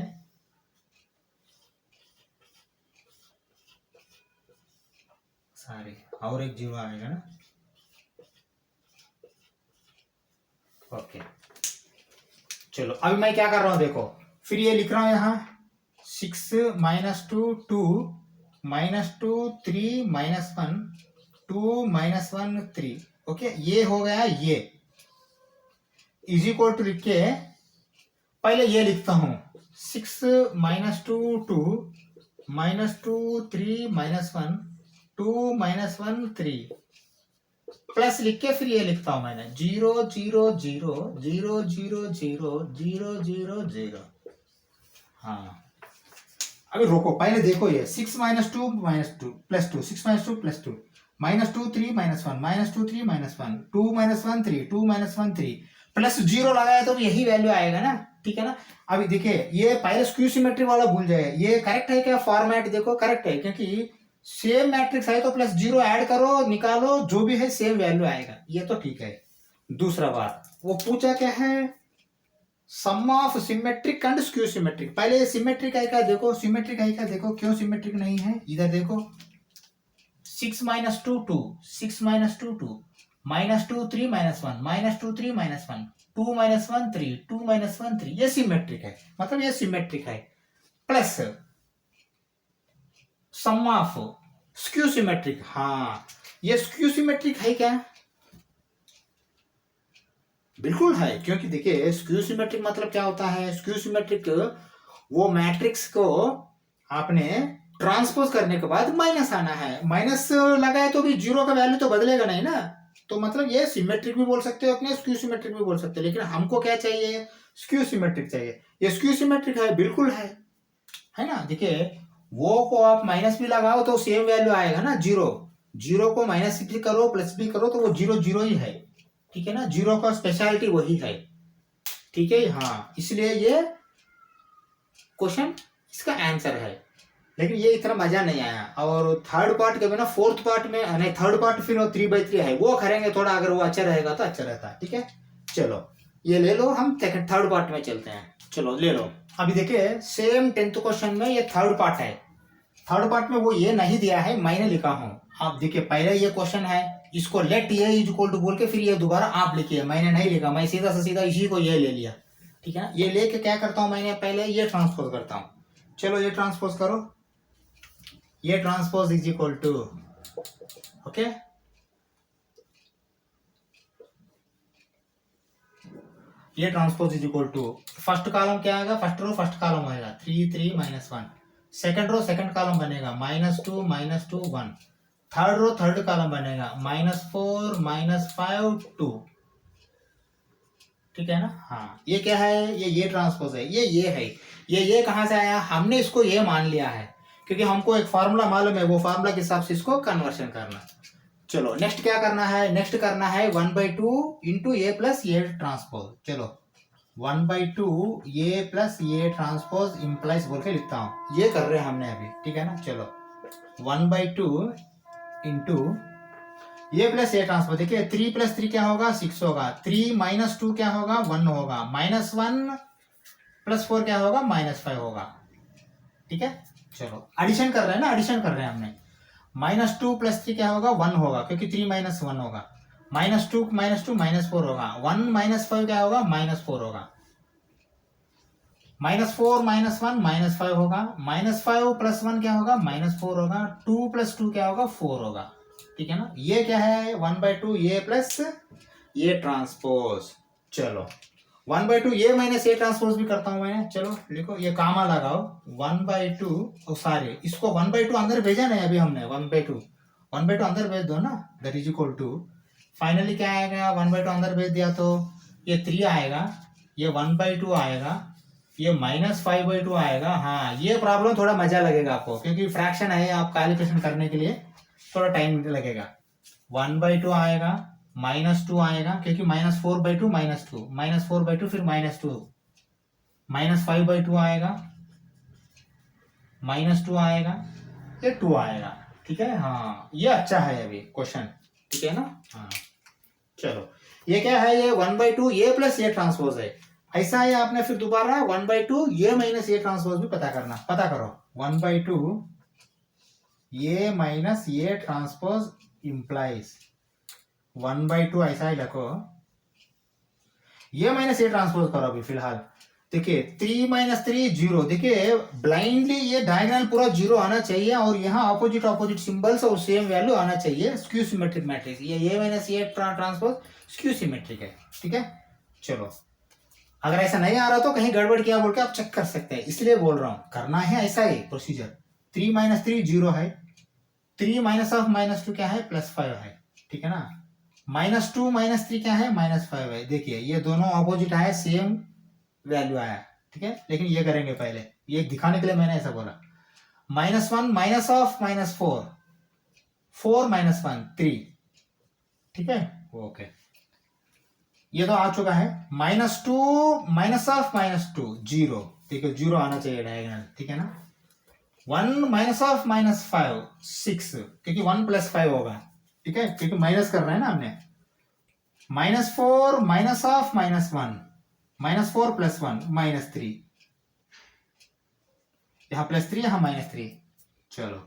सॉरी और एक 0 आएगा ना, ओके चलो अभी मैं क्या कर रहा हूं देखो, फिर ये लिख रहा हूं यहाँ 6 -2 2 -2 3 -1 2 -1 3, ओके ये हो गया, ये इज इक्वल टू लिख के पहले ये लिखता हूं 6 -2 2 -2 3 -1 2 -1 3 प्लस लिख के फिर ये लिखता हूं मैंने 0 0 0 0 0 0 0 0 0। हाँ अभी रोको, पहले देखो ये 6 -2 -2 +2 6 -2 +2 -2 3 -1 -2 3 -1 2 -1 3 2 -1 3 प्लस 0 लगाया तो यही वैल्यू आएगा ना, ठीक है ना। अभी देखिए ये पहले स्क्यू सिमेट्री वाला भूल जाए, ये करेक्ट है क्या, फॉर्मेट देखो करेक्ट है, क्योंकि सेम मैट्रिक्स है तो +0 ऐड करो निकालो, जो भी है सेम वैल्यू आएगा, ये तो ठीक है। दूसरा बात वो पूछा क्या है, sum of symmetric and skew symmetric, पहले सिमेट्रिक है क्या देखो, सिमेट्रिक है क्या देखो, क्यों सिमेट्रिक नहीं है, इधर देखो 6 -2 2 6 -2 2 -2 3 -1 -2 3 -1 2 -1 3 2 -1 3, ये सिमेट्रिक है, मतलब ये सिमेट्रिक है। Plus sum of skew symmetric, हाँ ये स्क्यू सिमेट्रिक है क्या, बिल्कुल है, क्योंकि देखिए स्क्यू सिमेट्रिक मतलब क्या होता है, स्क्यू सिमेट्रिक वो मैट्रिक्स को आपने ट्रांसपोज करने के बाद माइनस आना है, माइनस लगाए तो भी 0 का वैल्यू तो बदलेगा नहीं ना, तो मतलब ये सिमेट्रिक भी बोल सकते हो अपने, स्क्यू सिमेट्रिक भी बोल सकते हो, लेकिन हमको क्या चाहिए, स्क्यू सिमेट्रिक चाहिए। ये स्क्यू सिमेट्रिक है, बिल्कुल है ना। देखिए वो को आप माइनस भी लगाओ तो सेम वैल्यू आएगा ना, 0 को माइनस भी करो प्लस भी करो तो वो 0 0 ही है, ठीक है ना, 0 का स्पेशलिटी वही है, ठीक है। हाँ इसलिए ये क्वेश्चन इसका आंसर है, लेकिन ये इतना मजा नहीं आया। और थर्ड पार्ट के बिना फोर्थ पार्ट में नहीं, थर्ड पार्ट फिर 3/3 है वो करेंगे थोड़ा, अगर वो अच्छा रहेगा तो अच्छा रहता। ठीक है, चलो ये ले लो, हम थर्ड पार्ट में चलते हैं। चलो ले लो। अभी देखिए सेम 10th क्वेश्चन में ये थर्ड पार्ट है। थर्ड पार्ट में वो ये नहीं दिया है, मैंने लिखा हूं। आप देखिए पहले ये क्वेश्चन है, इसको लेट ये इज इक्वल टू बोल के फिर ये दोबारा आप लिखिए, मैंने नहीं लिखा, मैं सीधा से सीधा इसी को ये ले लिया। ठीक है ना, ये लेके क्या करता हूं मैंने, पहले ये ट्रांसपोज करता हूं। चलो ये ट्रांसपोज करो, ये transpose is equal to, okay, ये transpose is equal to, first column क्या आएगा, फर्स्ट रो फर्स्ट कॉलम आएगा 3 3 -1, सेकंड रो सेकंड कॉलम बनेगा -2 -2 1, थर्ड रो थर्ड कॉलम बनेगा -4 -5 2। ठीक है ना, हाँ ये क्या है, ये ट्रांसपोज है, ये है, ये कहां से आया, हमने इसको ये मान लिया है क्योंकि हमको एक फार्मूला मालूम है, वो फार्मूला के हिसाब से इसको कन्वर्शन करना। चलो नेक्स्ट क्या करना है, नेक्स्ट करना है 1/2 into A plus A transpose. चलो 1/2 A plus A transpose implies बोल के लिखता हूं, ये कर रहे हैं हमने अभी। ठीक है ना, चलो 1/2 इंटू ये प्लस ए ट्रांसपोज। देखिए 3 + 3 क्या होगा, 6 होगा, 3 - 2 क्या होगा, 1 होगा, -1 + 4 क्या होगा, -5 होगा। ठीक है, चलो एडिशन कर रहे हैं ना, एडिशन कर रहे हैं हमने। -2 + 3 क्या होगा, 1 होगा क्योंकि 3 - 1 होगा, -2 -4 होगा, 1 - 5 क्या होगा, -4 होगा, -4 - 1 -5 होगा, -5 + 1 क्या होगा, -4 होगा, 2 + 2 क्या होगा, 4 होगा। ठीक है ना, ये क्या है 1/2 ए प्लस ए ट्रांसपोज। चलो 1/2 ए माइनस ए ट्रांसपोज भी करता हूं मैं। चलो लिखो, ये कामा लगाओ, 1/2 सारे इसको 1/2 अंदर भेजा नहीं अभी हमने, 1/2 अंदर भेज दो ना, that is equal to, finally क्या आएगा, 1/2 अंदर भेज दिया तो ये 3 आएगा, ये 1/2 आएगा, ये -5/2 आएगा। हाँ ये प्रॉब्लम थोड़ा मजा लगेगा आपको क्योंकि फ्रैक्शन है, आप कैलकुलेशन करने के लिए थोड़ा टाइम लगेगा। 1/2 आएगा, -2 आएगा क्योंकि -4/2 -2 -4/2 फिर -2, -5/2 आएगा, -2 आएगा, ये 2 आएगा। ठीक है, हाँ ये अच्छा है अभी क्वेश्चन। ठीक है ना, हाँ चलो ये क्या है, ये 1/2 ए प्लस ए ट्रांसपोज है। ऐसा है आपने फिर दोबारा 1/2 ए माइनस ए ट्रांसपोज भी पता करना, पता करो 1/2 A minus A transpose implies 1/2, ऐसा ही लिखो, ये माइनस ए ट्रांसपोज करो अभी फिलहाल। देखिए 3 - 3 0, देखिए ब्लाइंडली ये डायगोनल पूरा 0 आना चाहिए और यहाँ ऑपोजिट सिंबल्स और सेम वैल्यू आना चाहिए, स्क्यू सिमेट्रिक मैट्रिक्स, ये minus A transpose skew symmetric है। ठीक है, चलो अगर ऐसा नहीं आ रहा तो कहीं गड़बड़ किया बोल के आप चेक कर सकते हैं, इसलिए बोल रहा हूं करना है ऐसा ही प्रोसीजर। 3 - 3 0 है, 3 - 2 क्या है, +5 है। ठीक है ना, -2 - 3 क्या है, -5 है। देखिए ये दोनों ऑपोजिट आए, सेम वैल्यू आया। ठीक है, लेकिन ये करेंगे पहले, ये दिखाने के लिए मैंने ऐसा बोला। -1 -4 4 -1 3। ठीक है, ओके, ये तो आ चुका है। -2 -2 0, देखिए 0 आना चाहिए डायगोनल। ठीक है ना, 1 -5 6 क्योंकि 1 + 5 होगा। ठीक है, क्योंकि माइनस कर रहे हैं ना हमने। -4 -1 -4 + 1 -3, यहाँ +3 यहाँ -3। चलो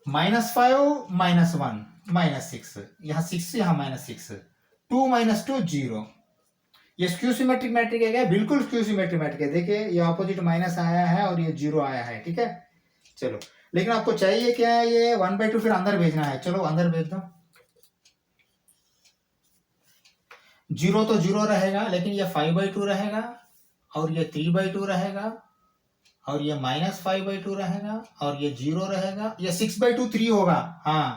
-5 -1 -6, यहाँ 6 यहाँ -6, 2 - 2 0। ये स्क्यू सिमेट्रिक मैट्रिक है क्या, बिल्कुल स्क्यू सिमेट्रिक मैट्रिक है। देखिए ये ऑपोजिट माइनस आया है और ये 0 आया है। ठीक है, चलो लेकिन आपको चाहिए क्या है, ये 1/2 फिर अंदर भेजना है। चलो अंदर भेज दो, 0 तो 0 रहेगा, लेकिन ये 5/2 रहेगा और ये 3/2 रहेगा और ये -5/2 रहेगा और ये 0 रहेगा, ये 6/2 3 होगा। हाँ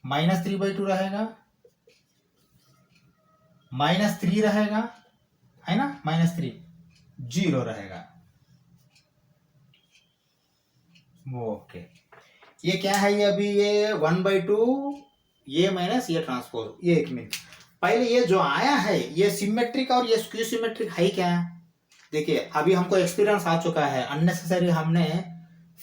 -3/2 रहेगा, -3 रहेगा, है ना, -3 0 रहेगा। ओके, ये क्या है, ये अभी ये 1/2 ये माइनस ये ट्रांसपोज। ये एक मिनट, पहले ये जो आया है ये सिमेट्रिक और ये स्क्यू सिमेट्रिक है क्या। देखिए अभी हमको एक्सपीरियंस आ चुका है, अननेसेसरी हमने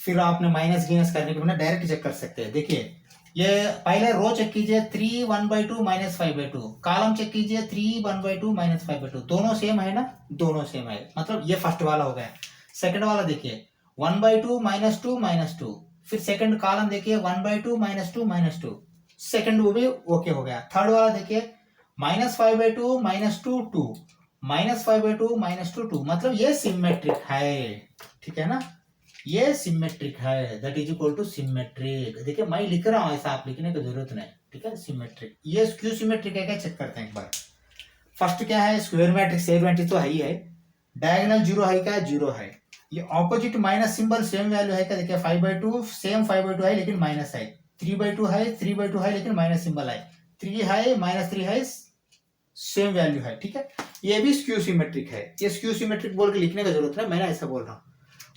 फिर आपने माइनस गिनस करने के बिना डायरेक्ट चेक कर सकते हैं। देखिए ये पहले रो चेक कीजिए 3 1/2 माइनस 5/2, कॉलम चेक कीजिए 3 1/2 माइनस 5/2, दोनों सेम है ना, दोनों सेम है, मतलब ये फर्स्ट वाला हो गया। सेकंड वाला देखिए 1/2 -2 -2, फिर सेकंड कॉलम देखिए 1/2 -2 सेकंड वो भी ओके हो गया। थर्ड वाला देखिए -5/2 -2 2 -5/2 -2 2, मतलब ये सिमेट्रिक है, ठीक है ना, ये सिमेट्रिक है, that is equal to symmetric. देखिए मैं लिख रहा हूं, ऐसा आप लिखने की जरूरत नहीं, ठीक है, सिमेट्रिक। ये स्क्यू सिमेट्रिक है क्या, चेक करते हैं एक बार। फर्स्ट क्या है, स्क्वायर मैट्रिक्स, स्क्वायर मैट्रिक्स तो है ही है, डायगोनल जीरो है क्या, जीरो है। ये opposite minus symbol same value है क्या, देखिए 5/2 सेम 5/2 है लेकिन माइनस है, 3/2 है 3/2 है लेकिन माइनस सिंबल है, 3 है -3 है सेम वैल्यू है, ठीक है। ये भी स्क्यू सिमेट्रिक है, ये स्क्यू सिमेट्रिक बोल के लिखने का जरूरत है, मैंने ऐसा बोल रहा हूँ।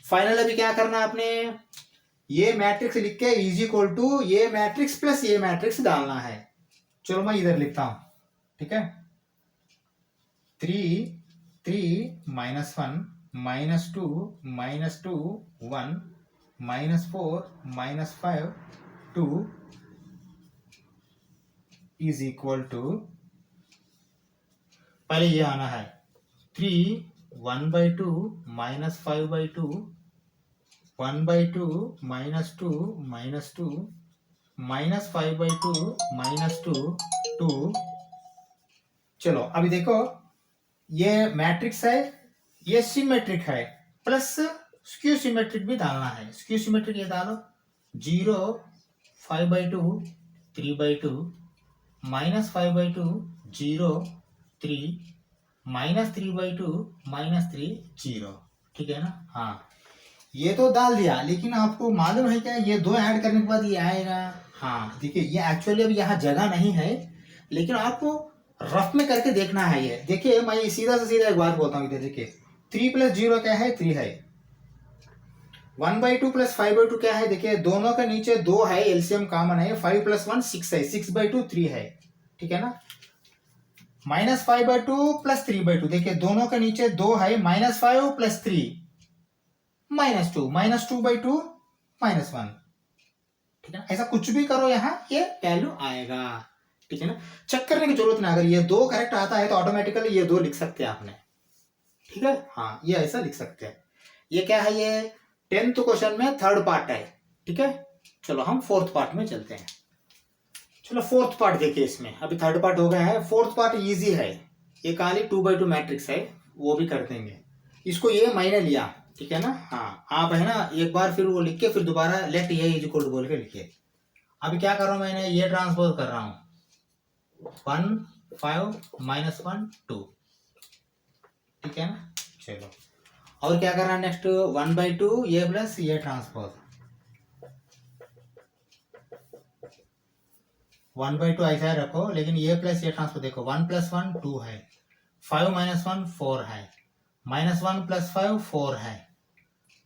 फाइनल अभी क्या करना है आपने, ये मैट्रिक्स लिख के इज इक्वल टू ये मैट्रिक्स प्लस ये मैट्रिक्स डालना है। चलो मैं इधर लिखता हूं, ठीक है, 3 3 -1 -2 -2 1 -4 -5 2 इज इक्वल टू, पहले ये आना है 3 1/2 -5/2 1/2 -2 -2 -5/2 -2 2। चलो अभी देखो ये मैट्रिक्स है, ये सिमेट्रिक है, प्लस स्क्यू सिमेट्रिक भी डालना है। स्क्यू सिमेट्रिक ये डालो 0 5/2 3/2 -5/2 0 3 -3/2 -3 0, ठीक है ना। हाँ ये तो डाल दिया, लेकिन आपको मालूम है क्या, ये दो ऐड करने के बाद ये आएगा। हाँ देखिए ये एक्चुअली अभी यहाँ जगह नहीं है, लेकिन आपको रफ में करके देखना है। ये देखिए मैं सीधा से सीधा एक बात बोलता हूँ, इधर देखिए 3 + 0 क्या है, 3 है, 1/2 + 5/2 क्या है, देखिए दोनों के नीचे 2 है, एलसीएम कॉमन है, 5 + 1 6 है, 6/2 3 है, ठीक है ना। -5/2 + 3/2, देखिए दोनों के नीचे 2 है, -5 + 3 -2 -2/2 -1, ठीक है ना। ऐसा कुछ भी करो यहाँ ये वैल्यू आएगा, ठीक है ना, चेक करने की जरूरत नहीं। अगर ये 2 करेक्ट आता है तो ऑटोमेटिकली ये 2 लिख सकते हैं आपने, ठीक है। हाँ ये ऐसा लिख सकते हैं। ये क्या है, ये 10th क्वेश्चन में थर्ड पार्ट है, ठीक है। चलो हम फोर्थ पार्ट में चलते हैं। चलो फोर्थ पार्ट देखिए, इसमें अभी थर्ड पार्ट हो गया है, फोर्थ पार्ट इजी है, ये खाली 2/2 मैट्रिक्स है, वो भी कर देंगे। इसको ये मैंने लिया, ठीक है ना। हाँ आप है ना एक बार फिर वो लिख के फिर दोबारा लेट ये इज इक्वल टू बोल के लिखिए। अभी क्या कर रहा हूं, मैंने ये ट्रांसपोज कर रहा हूं 1 5 -1 2, ठीक है ना। चलो और क्या करना है नेक्स्ट, 1/2 ये प्लस ये ट्रांसपोज, 1/2 ऐसा ही रखो, लेकिन ये प्लस ये ट्रांसपोज देखो 1 + 1 2 है, 5 - 1 4 है, -1 + 5 4 है,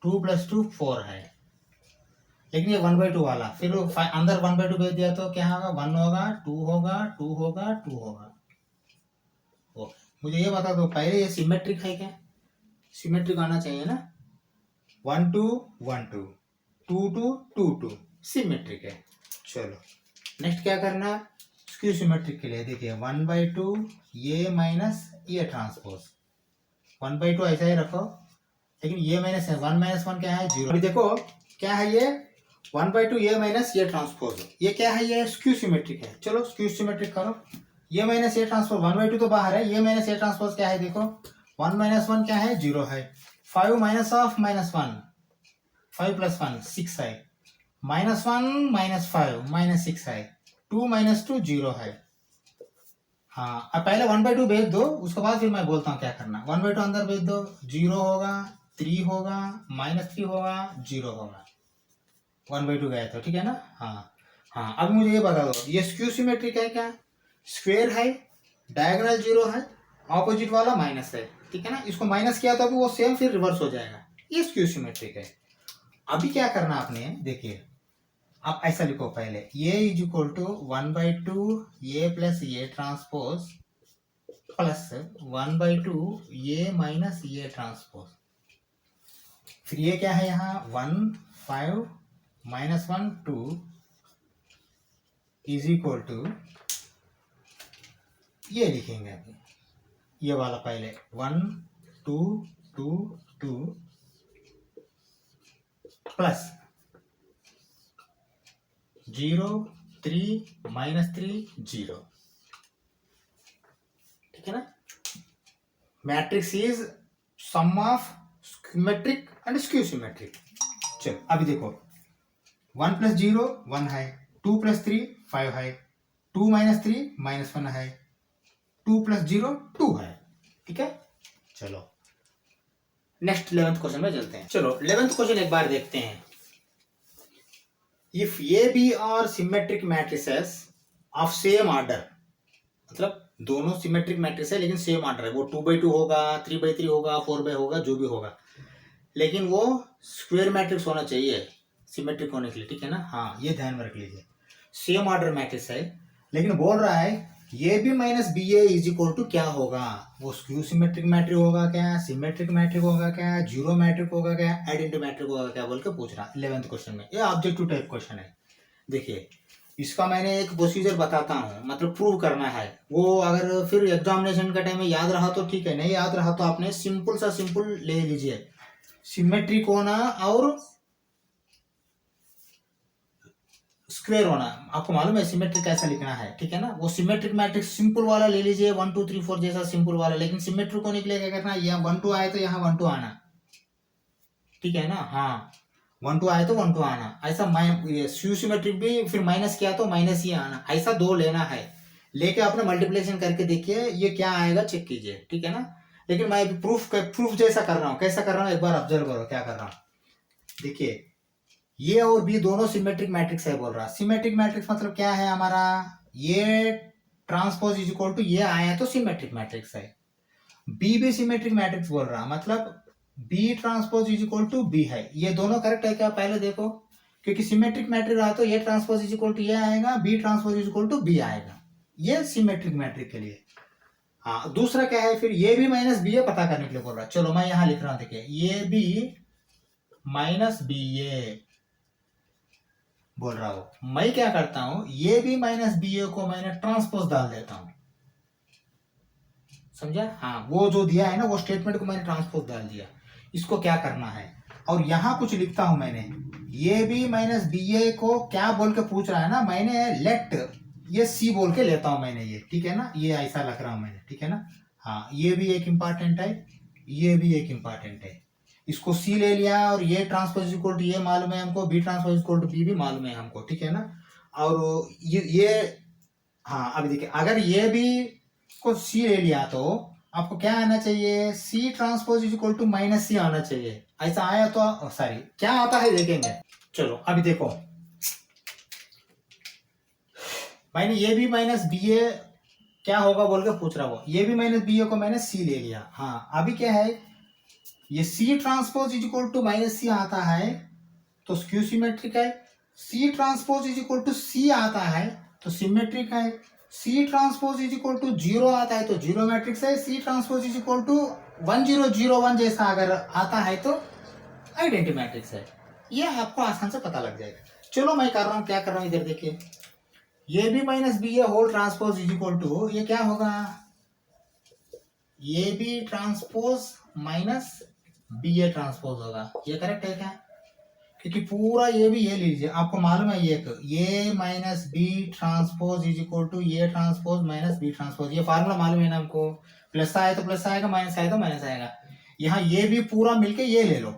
2 + 2 4 है, लेकिन ये 1/2 वाला फिर अंदर 1/2 भेज दिया तो क्या होगा, 1 होगा 2 होगा 2 होगा 2 होगा। मुझे ये बता दो पहले ये सिमेट्रिक है क्या, सिमेट्रिक आना चाहिए ना, 1 2 1 2 2 2 2 2 सिमेट्रिक है। चलो नेक्स्ट क्या करना, स्क्यू सिमेट्रिक के लिए देखिए 1/2 ये माइनस ये ट्रांसपोज, 1/2 ऐसा ही रखो, लेकिन ये माइनस है, 1 - 1 क्या है 0। अभी देखो क्या है ये 1/2 ये माइनस ये ट्रांसपोज, ये क्या है, ये स्क्यू सिमेट्रिक है। चलो स्क्यू सिमेट्रिक करो, ये माइनस ये ट्रांसपोज, 1/2 तो बाहर है, ये माइनस ये ट्रांसपोज क्या है, देखो 1 - 1 क्या है 0 है, 5 - -1 5 + 1 6 है, -1 -5 -6 है, 2 - 2 0 है। हाँ अब पहले 1/2 भेज दो, उसके बाद फिर मैं बोलता हूँ क्या करना। 1/2 अंदर भेज दो, 0 होगा 3 होगा -3 होगा 0 होगा, 1/2 गया तो, ठीक है ना। हाँ हाँ अब मुझे ये बता दो ये स्क्यू सिमेट्रिक है क्या, स्क्वायर है, डायगोनल 0 है, ऑपोजिट वाला माइनस है, ठीक है ना। इसको माइनस किया तो अभी वो सेम फिर रिवर्स हो जाएगा, ये स्क्यू सिमेट्रिक है। अभी क्या करना आपने, देखिए आप ऐसा लिखो पहले ये इज इक्वल टू 1/2 ये प्लस ये ट्रांसपोज प्लस 1/2 ये माइनस ये ट्रांसपोज, फिर ये क्या है यहाँ 1 5 माइनस 1 2 इज इक्वल टू, ये लिखेंगे अभी, ये वाला पहले 1 2 2 2 प्लस 0 3 माइनस 3 0, ठीक है ना। Matrix is sum of symmetric and skew symmetric. चलो अभी देखो, 1 प्लस 0 1 है, 2 प्लस 3 5 है, 2 माइनस 3 माइनस 1 है, 2 प्लस 0 2 है, ठीक है। चलो नेक्स्ट 11th क्वेश्चन में चलते हैं। चलो 11th क्वेश्चन एक बार देखते हैं। If A B are symmetric matrices of same order, मतलब दोनों सिमेट्रिक मैट्रिक्स है लेकिन सेम ऑर्डर है, वो 2/2 होगा, 3/3 होगा, 4/4 होगा, जो भी होगा, लेकिन वो स्क्वायर मैट्रिक्स होना चाहिए सिमेट्रिक होने के लिए, ठीक है ना। हाँ ये ध्यान में रख लीजिए, सेम ऑर्डर मैट्रिक्स है, लेकिन बोल रहा है A B minus B A is equal to क्या होगा, वो स्क्यू सिमेट्रिक मैट्रिक होगा क्या, सिमेट्रिक मैट्रिक होगा क्या, जीरो मैट्रिक होगा क्या, आइडेंटिटी मैट्रिक होगा क्या, बोल के पूछ रहा 11th क्वेश्चन में। ये ऑब्जेक्टिव टाइप क्वेश्चन है। देखिए इसका मैंने एक प्रोसीजर बताता हूँ, मतलब प्रूव करना है, वो अगर फिर एग्जामिनेशन का टाइम में याद रहा तो ठीक है, नहीं याद रहा तो आपने सिंपल सा सिंपल ले लीजिए, सिमेट्रिक होना और स्क्वायर होना। आपको मालूम है सिमेट्रिक कैसा लिखना है, ठीक है ना। वो सिमेट्रिक मैट्रिक्स सिंपल वाला ले लीजिए, 1 2 3 4 जैसा सिंपल वाला, लेकिन सिमेट्रिक होने के लिए क्या करना है, यहाँ 1 2 आए तो यहाँ 1 2 आना, ठीक है ना। हाँ 1 2 आए तो 1 2 आना, ऐसा स्क्यू सिमेट्रिक भी फिर माइनस किया तो माइनस ही आना, ऐसा दो लेना है, लेके आपने मल्टीप्लिकेशन करके देखिए ये क्या आएगा, चेक कीजिए, ठीक है ना। लेकिन मैं प्रूफ जैसा कर रहा हूँ, कैसा कर रहा हूँ एक बार ऑब्जर्व करो क्या कर रहा हूँ। देखिए ये और बी दोनों सिमेट्रिक मैट्रिक्स है बोल रहा, सिमेट्रिक मैट्रिक्स मतलब क्या है हमारा, ये ट्रांसपोज इज इक्वल टू ये आया तो सिमेट्रिक मैट्रिक्स है, बी भी सिमेट्रिक मैट्रिक्स बोल रहा, मतलब B transpose is equal to B है, ये दोनों करेक्ट है क्या पहले देखो, क्योंकि सिमेट्रिक मैट्रिक रहा तो ये ट्रांसपोज इज इक्वल टू ये आएगा, B transpose is equal to B आएगा, ये सिमेट्रिक मैट्रिक के लिए। हाँ दूसरा क्या है फिर, ये भी माइनस बी ए पता करने के लिए बोल रहा, चलो मैं यहां लिख रहा हूं, देखिए ये भी माइनस बी ए बोल रहा हूं, मैं क्या करता हूं, ये भी माइनस बी ए को मैंने ट्रांसपोज डाल देता हूं, समझा। हाँ वो जो दिया है ना वो स्टेटमेंट को मैंने ट्रांसपोज डाल दिया, इसको क्या करना है, और यहां कुछ लिखता हूं मैंने, ये भी माइनस बी ए को क्या बोल के पूछ रहा है ना, मैंने लेट ये सी बोल के लेता हूं मैंने ये, ठीक है ना, ये ऐसा लग रहा हूं मैंने, ठीक है ना। हाँ ये भी एक इंपॉर्टेंट है, ये भी एक इंपॉर्टेंट है, इसको सी ले लिया, और ये ट्रांसपोज इक्वल टू ये मालूम है हमको, B transpose equal to B भी मालूम है हमको, ठीक है ना। और ये हाँ अभी देखिए, अगर ये भी को सी ले लिया तो आपको क्या आना चाहिए, C transpose equal to minus C आना चाहिए, ऐसा आया तो सॉरी क्या आता है देखेंगे। चलो अभी देखो, मैंने ये भी माइनस बी ए क्या होगा बोल के पूछ रहा हूँ, ये भी माइनस बी ए को मैंने सी ले लिया। हाँ अभी क्या है, ये C transpose is equal to minus C आता है तो स्क्यू सिमेट्रिक है, C transpose is equal to C आता है तो सिमेट्रिक है, C transpose is equal to zero आता है तो जीरो मैट्रिक्स है, C transpose is equal to 1001 जैसा अगर आता है तो आइडेंटिटी मैट्रिक्स है। ये आपको आसान से पता लग जाएगा। चलो मैं कर रहा हूँ, क्या कर रहा हूँ इधर देखिए, ये भी minus B A whole transpose is equal to ये क्या होगा, ये भी transpose minus B A transpose होगा, ये करेक्ट है क्या, क्योंकि पूरा ये भी ये लीजिए, आपको मालूम है ये minus B transpose is equal to ये ट्रांसपोज माइनस बी ट्रांसपोज, ये फार्मूला मालूम है ना हमको, प्लस आए तो प्लस आएगा, माइनस आए तो माइनस आएगा, यहाँ ये भी पूरा मिलके ये ले लो,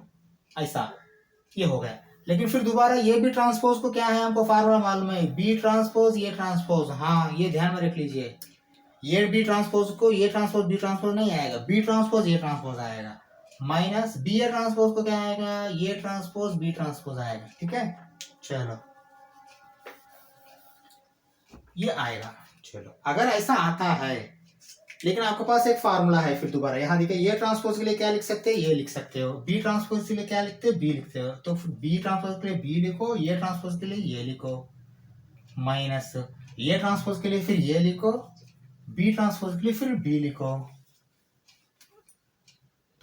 ऐसा ये हो गया। लेकिन फिर दोबारा ये भी ट्रांसपोज को क्या है हमको फार्मूला मालूम है, बी ट्रांसपोज ये ट्रांसपोज, हाँ ये ध्यान में रख लीजिए, ये बी ट्रांसपोज को ये ट्रांसपोज बी ट्रांसपोज नहीं आएगा, बी ट्रांसपोज ये ट्रांसपोज आएगा, माइनस बी ए ट्रांसपोज को क्या आएगा, ये ट्रांसपोज बी ट्रांसपोज आएगा, ठीक है। चलो ये आएगा, चलो अगर ऐसा आता है, लेकिन आपके पास एक फार्मूला है फिर दोबारा, यहाँ देखिए ये ट्रांसपोज के लिए क्या लिख सकते हैं, ये लिख सकते हो, बी ट्रांसपोज के लिए क्या लिखते हो, बी लिखते हो, तो बी ट्रांसपोज के लिए बी लिखो, ये ट्रांसपोज के लिए ये लिखो, माइनस ये ट्रांसपोज के लिए फिर ये लिखो, बी ट्रांसपोज के लिए फिर बी लिखो,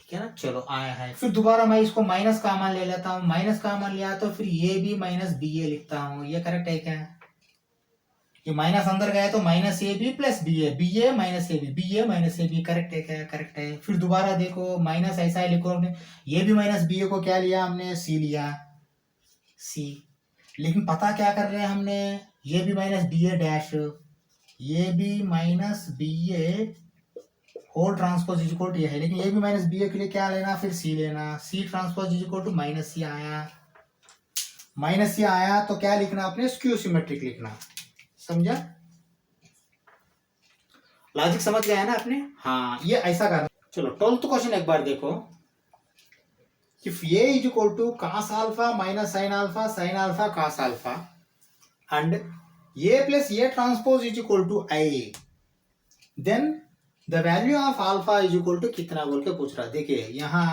ठीक है ना। चलो आया है, फिर दोबारा मैं इसको माइनस का मान ले लेता हूँ, माइनस का मान लिया तो फिर ए बी माइनस बी ए लिखता हूँ, ये करेक्ट है क्या? ये माइनस अंदर गया तो minus A B plus B A minus A B A minus A B, correct है क्या? करेक्ट है। फिर दोबारा देखो माइनस ऐसा है, लिखो हमने ए बी माइनस बी ए को क्या लिया हमने? सी लिया, सी। लेकिन पता क्या कर रहे हैं हमने? A B minus B A dash, A B minus B A whole transpose is equal to ये है, लेकिन A B minus B A के लिए क्या लेना? फिर सी लेना, C transpose is equal to minus C आया, माइनस सी आया तो क्या लिखना आपने? स्क्यू सिमेट्रिक लिखना, समझा? लॉजिक समझ गया है ना आपने? हाँ, ये ऐसा करना। चलो 12th क्वेश्चन एक बार देखो। If a is equal to cos alpha minus sin alpha cos alpha and a plus a transpose is equal to i, then the value of alpha is equal to कितना बोल के पूछ रहा है। देखिए यहाँ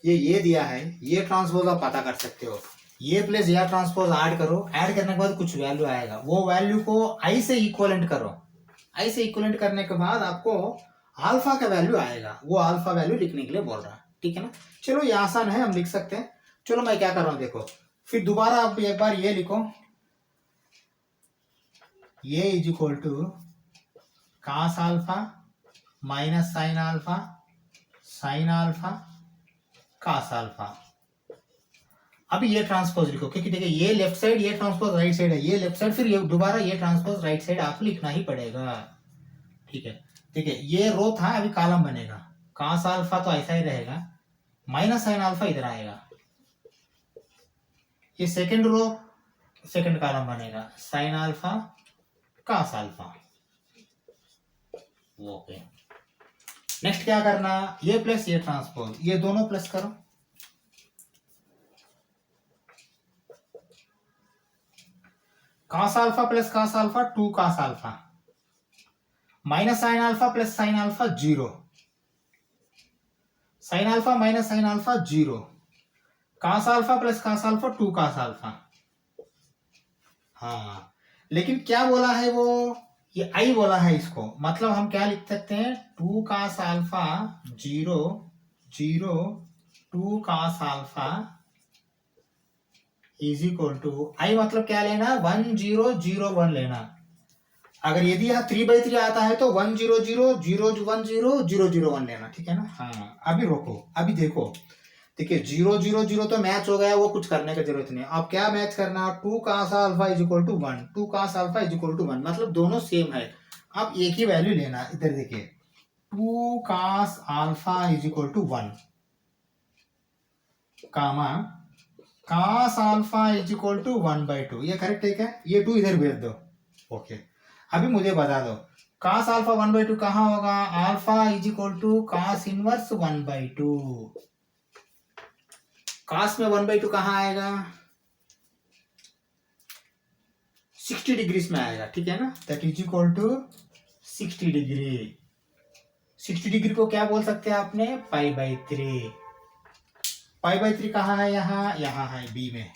ये दिया है, ये ट्रांसपोज आप पता कर सकते हो, ये प्लस या ट्रांसपोज ऐड करो, ऐड करने के बाद कुछ वैल्यू आएगा, वो वैल्यू को आई से इक्वलेंट करो, आई से इक्वलेंट करने के बाद आपको अल्फा का वैल्यू आएगा, वो अल्फा वैल्यू लिखने के लिए बोल रहा है, ठीक है ना। चलो ये आसान है, हम लिख सकते हैं। चलो मैं क्या कर रहा हूं देखो, फिर दोबारा आप एक बार ये लिखो, ये is equal to cos alpha minus sin alpha cos alpha. अभी ये ट्रांसपोज लिखो, क्योंकि देखिए ये लेफ्ट साइड, ये ट्रांसपोज राइट साइड है, ये लेफ्ट साइड, फिर ये दोबारा ये ट्रांसपोज राइट साइड आपको लिखना ही पड़ेगा, ठीक है। देखिए ये रो था, अभी कॉलम बनेगा, cos अल्फा तो ऐसा ही रहेगा, माइनस sin अल्फा इधर आएगा, ये सेकंड रो सेकंड कॉलम बनेगा, sin alpha cos alpha, okay. Next क्या करना? ये प्लस ये ट्रांसपोज, ये दोनों प्लस करो, cos alpha plus cos alpha 2 cos alpha minus sin alpha plus sin alpha 0, sin alpha minus sin alpha 0, cos alpha plus cos alpha 2 cos alpha. हाँ, लेकिन क्या बोला है वो? ये आई बोला है इसको, मतलब हम क्या लिख सकते हैं? 2 cos alpha 0 0 2 cos alpha is equal to I, मतलब क्या लेना? 1 0 0 1 लेना। अगर यदि यहाँ 3/3 आता है तो 1 0 0 0 1 0 0 0 1 लेना, ठीक है ना। हाँ, अभी रोको, अभी देखो, देखिए 0 0 0 तो मैच हो गया, वो कुछ करने की जरूरत नहीं। अब क्या मैच करना? 2 cos alpha is equal to 1, 2 cos alpha is equal to 1, मतलब दोनों सेम है। आप एक ही वैल्यू लेना, इधर देखिए 2 cos alpha is equal to 1 comma cos alpha is equal to 1/2, ये करेक्ट है क्या? ये 2 इधर भेज दो, ओके। अभी मुझे बता दो cos अल्फा 1/2 कहाँ होगा? Alpha is equal to cos inverse 1/2, cos में 1/2 कहाँ आएगा? 60 डिग्रीज में आएगा, ठीक है ना। That is equal to 60 degree. 60 degree को क्या बोल सकते हैं आपने? π/3। π/3 कहाँ है? यहाँ, यहाँ है बी में,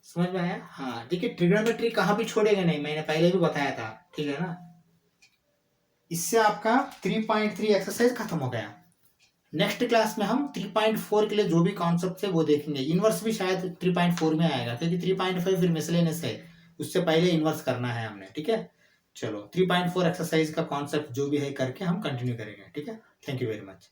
समझ में आया? हाँ, देखिए ट्रिग्नोमेट्री कहाँ भी छोड़ेगा नहीं, मैंने पहले भी बताया था, ठीक है ना। इससे आपका 3.3 एक्सरसाइज खत्म हो गया। नेक्स्ट क्लास में हम 3.4 के लिए जो भी कॉन्सेप्ट है वो देखेंगे। इनवर्स भी शायद 3.4 में आएगा, क्योंकि 3.5 फिर मिसलेनियस है, उससे पहले इनवर्स करना है हमने, ठीक है। चलो 3.4 एक्सरसाइज का कॉन्सेप्ट जो भी है करके हम कंटिन्यू करेंगे, ठीक है। Thank you very much.